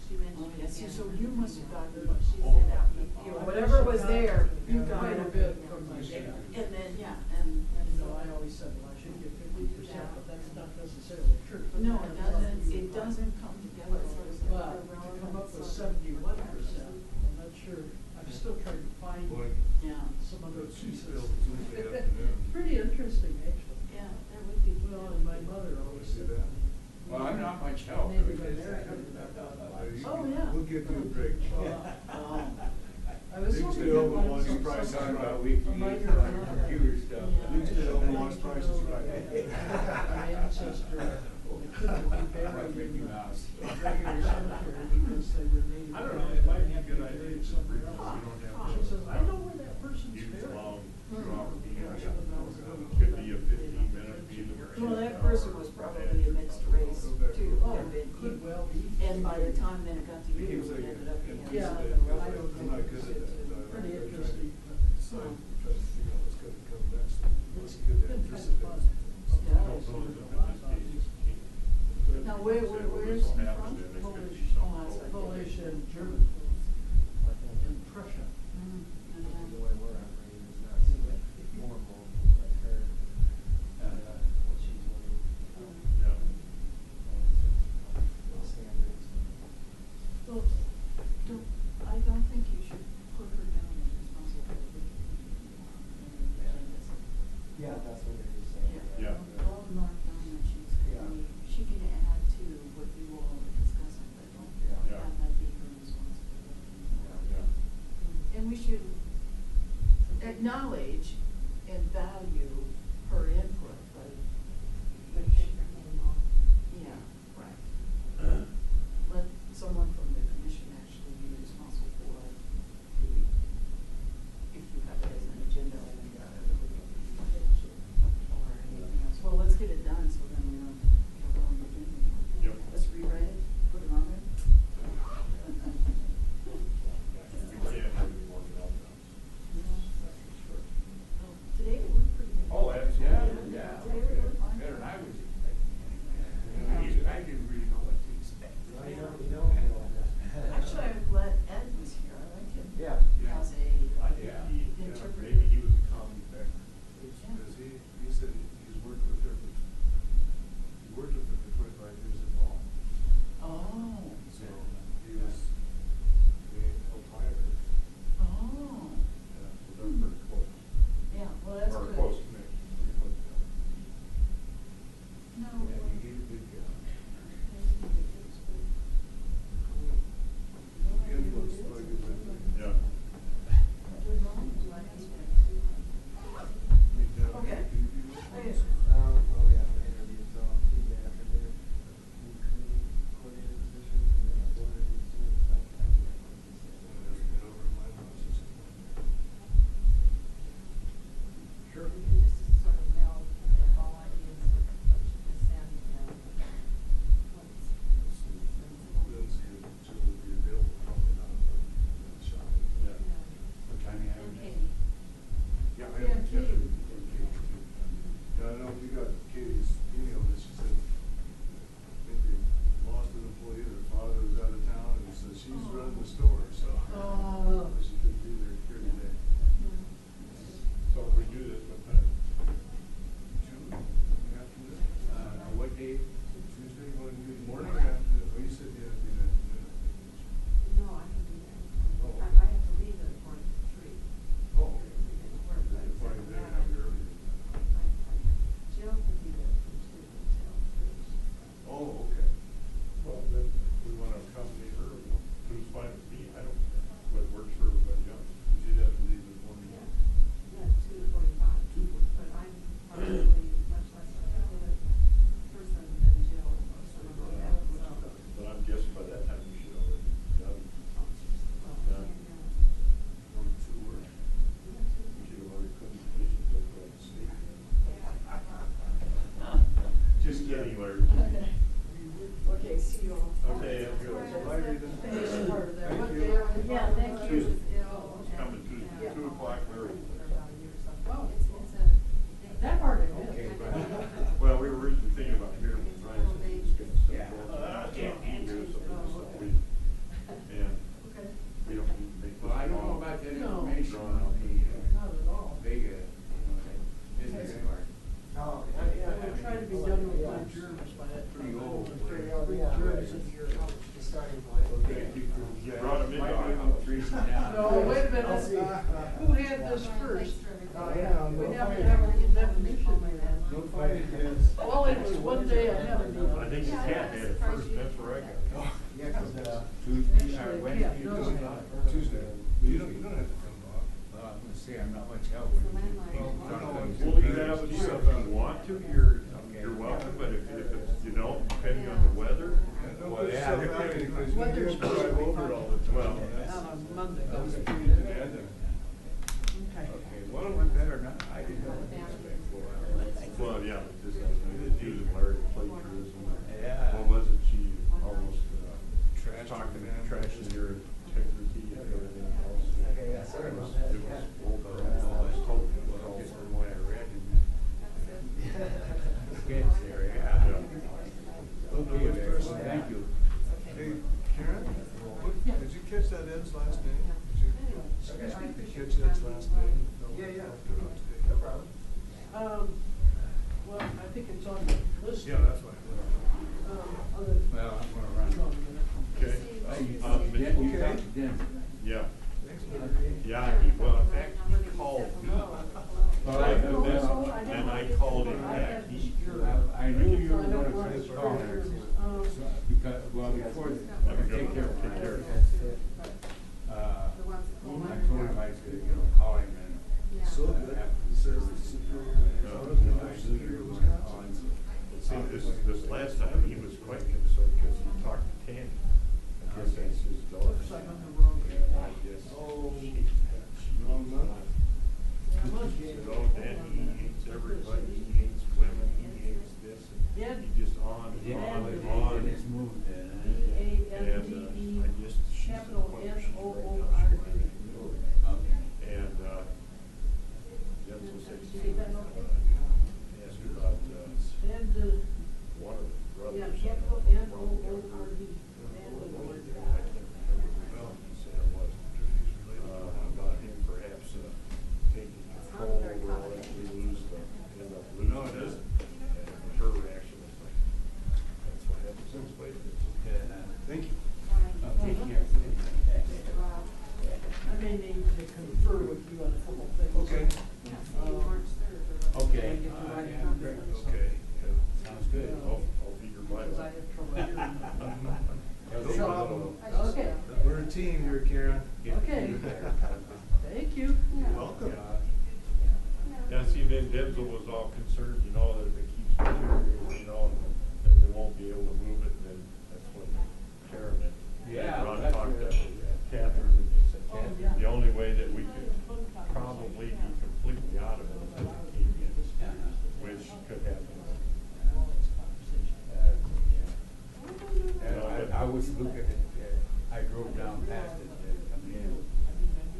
She mentioned. Oh, yes, it, so yeah. you must have gotten, What she sent out. you know, whatever was there, you got Quite a bit from my staff. And then, yeah, and You know, I always said, well, I should get 50%, but that's not necessarily true. no, it doesn't come together. But to come up with 71%, I'm not sure, I'm still trying to find Yeah. some other pieces. Tuesday afternoon. Pretty interesting, actually. Yeah, there would be. Well, and my mother always said that. Well, I'm not much help. Native American. Oh, yeah. We'll give you a break. Oh. I was hoping Tuesday you'd over like lunch some- price Talking is about right. weekly Reminder on of her. computer stuff. Tuesday over lunch price is right. My ancestor, they couldn't be buried Mickey in the Mouse. regular cemetery because they were native. I don't know, it might be a good American, idea. buried somewhere else. She says, I know where that person's Use buried. long, 2-hour meeting, could be a 15-minute meeting or. Well, that person was probably a mixed race too. Oh, and then could you- well be. And by the time then it got to you, it ended up being. Yeah, something I rather don't I'm know. not good at that. Pretty interesting. So I'm trying to figure out what's gonna come next. It's good to Been kind of anticipate. fun. Now, where is he from? Polish and German. In Prussia. The way we're operating is not so formal like her, what she's doing. Standards. Well, I don't think you should put her down as responsible. Yeah, that's what it is saying. Yeah. Don't mark down that she can add to what you all are discussing, but don't Yeah. have that be her responsibility. Yeah. And we should acknowledge and value her input, but, yeah, right. Let someone from the commission actually be responsible for the, if you have it as an agenda item. Or anything else. Well, let's get it done, so then we know how long we're doing it. Yep. Let's rewrite it, put it on there. We can't have any more meltdowns. Today it worked pretty good. Oh, absolutely. Yeah. Today we were fine. Better than I was expecting. I didn't really know what to expect. Actually, I'm glad Ed was here, I like him. Yeah. As a interpreter. Maybe he was a common factor. Because he said he's worked with her, he worked with her for 25 years at all. Oh. So he was, they helped hire her. Oh. Yeah, so they're pretty close. Yeah, well, that's Or good. close connection. No. Yeah, he did a good job. Influence, like good with her. Yeah. Okay. Oh, we have to interview, so Tuesday afternoon. Coordinator position. Sure. Just to sort of know all ideas of what you can send and what's. Yeah. What time you having And it? Katie. Yeah, I have Katie. Yeah, I know if you got Katie's email, that she said, I think they lost an employee, their father was out of town, and so she's running the store, so. Oh. She couldn't be there here today. So if we do this, what time? 2 in the afternoon. What day? Tuesday, you want to do the morning or afternoon? Well, you said you had to be in afternoon. No, I can do that. Oh. I have to leave at 3. Oh, okay. Why you didn't have it earlier? Jill could be there from 2 until 3. Oh, okay. Well, then, if we want to accompany her, who's fine with me, I don't care, what works for everybody else. You'd have to leave in the morning. Yeah, 2:45. But I'm probably much less of a person than Jill or someone like that, so. But I'm guessing by that time we should already be done. Yeah. Or 2 or. We should have already put the conditions up for like sleep. Just kidding, Larry. Okay, see you all. Okay, I'm good. Finish part of that. Thank What you. day are we? Yeah, thank you. Tuesday. Jill. Coming Tuesday, 2 o'clock, Larry. Oh, It's a. that part I Okay, did. but Well, we were originally thinking about here, but Brian's just getting stuff. Yeah. Can't You brought him in. No, wait a minute. Who had this first? We have to have a definition. Well, it was one day ahead of me. I think the cat had it first, that's where I got it. Tuesday or Wednesday, Yeah, Tuesday. You don't have to come, Bob. Well, I'm gonna say I'm not much help when Well, you have it, if you want to, you're welcome, but if you don't, depending on the weather. Well, yeah. Because Weather's you drive over all the time. Well, Out on Monday. That's the key to add them. Okay. Okay, well, it went better now. I didn't know what to expect for. well, yeah, just like using Larry plagiarism. Yeah. What was it, she almost, Trash talking, man. trashing your integrity and everything else. Okay, yeah, sorry It was, about that. it was bull crap. I was told it was all Just from from what I read in the sketch there, yeah. Okay, well, thank you. Hey, Karen, did you catch that Ed's last name? Did you catch Ed's last name? Yeah. No problem. Well, I think it's on the list. Yeah, that's right. Other- Well, I'm gonna run. Hold on a minute. Okay. You Okay. talked to Denver. Yeah, Thanks, man. yeah, well, in fact, he called me. Well, And I called him back. I knew you were gonna finish calling her. Because, well, before, take care of it. Take care of it. I told him I could, call him and. So good. after the Says service. the superior. I knew you were gonna call him. See, this last time, he was quite concerned because he talked to Tammy. I guess that's his daughter. Looks like I'm the wrong. And I guess Oh. she Wrong month. said, oh, Dad, he hates everybody, he hates women, he hates this, Yeah. and he just on and on and on. And it's moved then. And, I just, she's in the point where she's right now, she might have to do it. And, Denzel said, ask her about, And, one of the brothers. yeah, capital N-O-O-R-D. He said it was, about him perhaps, taking control or eventually lose the, end up losing No, it it. isn't. And her reaction was like, that's what happens in space. Thank you. Take care. I may need to confer with you on a couple things. Okay. Okay. Okay, Sounds good. I'll be your Because I Bible. have trouble hearing. No problem. Okay, We're a team here, Karen. okay. Thank you. Welcome. Yeah, see, then Denzel was all concerned, that if it keeps deteriorating, then they won't be able to move it, and then that's when Karen and Yeah, Ron that's talked to right. Catherine, and they said, Oh, yeah. the only way that we could probably be completely out of it is if it came in, which could happen. I was looking at, I drove down past it, coming in,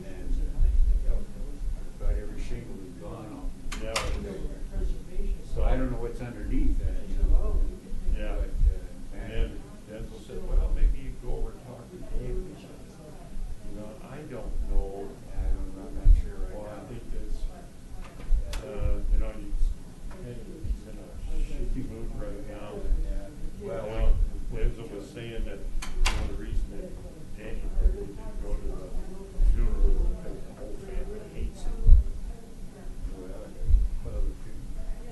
and about every shingle was gone off. Yeah, So I don't know what's underneath that, yeah. But, And then Denzel said, well, maybe you go over and talk to Dave. I don't know. I'm not sure right Well, I now. think that's, he's in a shaky mood right now. Well, Denzel was saying that one of the reasons that Danny didn't go to the funeral was because the whole family hates him. Well,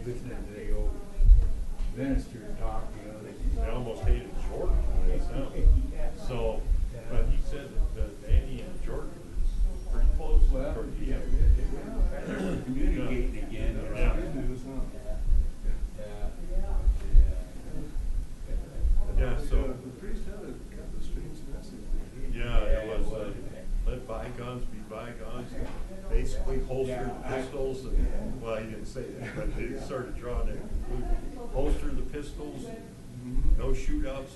listening to the old minister talk, They almost hated Jordan, it sounded. So, but he said that Danny and Jordan were pretty close Well, toward the yeah, end. they're communicating again. Yeah. Good news, huh? Yeah, so, The priest had a kind of strange message. yeah, it was, let bygones be bygones, basically holster the pistols, and, well, he didn't say that, but they started drawing that conclusion. Holster the pistols, no shootouts,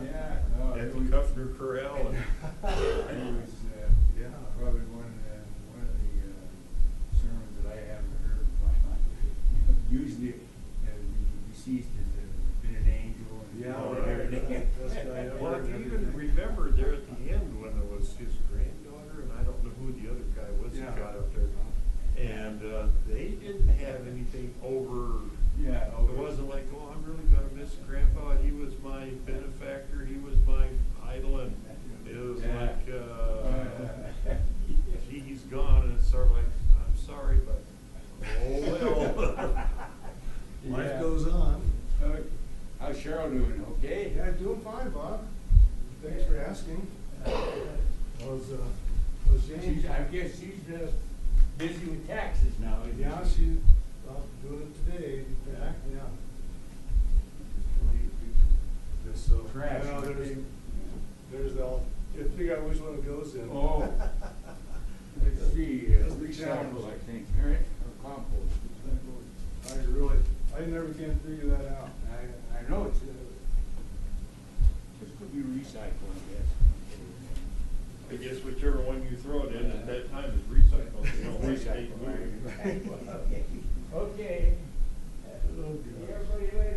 Yeah, no, at it the was, Kuffner Corral, and, yeah, probably one of the sermons that I haven't heard. Usually, the deceased has been an angel and everything. well, if you even remember there at the end when it was his granddaughter, and I don't know who the other guy was that Yeah. got up there, and, they didn't have anything over. Yeah, It wasn't like, oh, I'm really gonna miss Grandpa, he was my benefactor. Thanks for asking. Was Jane? I guess she's busy with taxes now, isn't she? Yeah, she's doing it today, in fact, yeah. Just so, Trash. well, there's all, you figure out which one it goes in. Oh. Let's see, That's the recycle, challenge. I think, right, or compost. I never can figure that out. I know it's, this could be recycled, I guess. I guess whichever one you throw it in at that time is recycled, you know, waste ain't moving. Okay. Everybody later.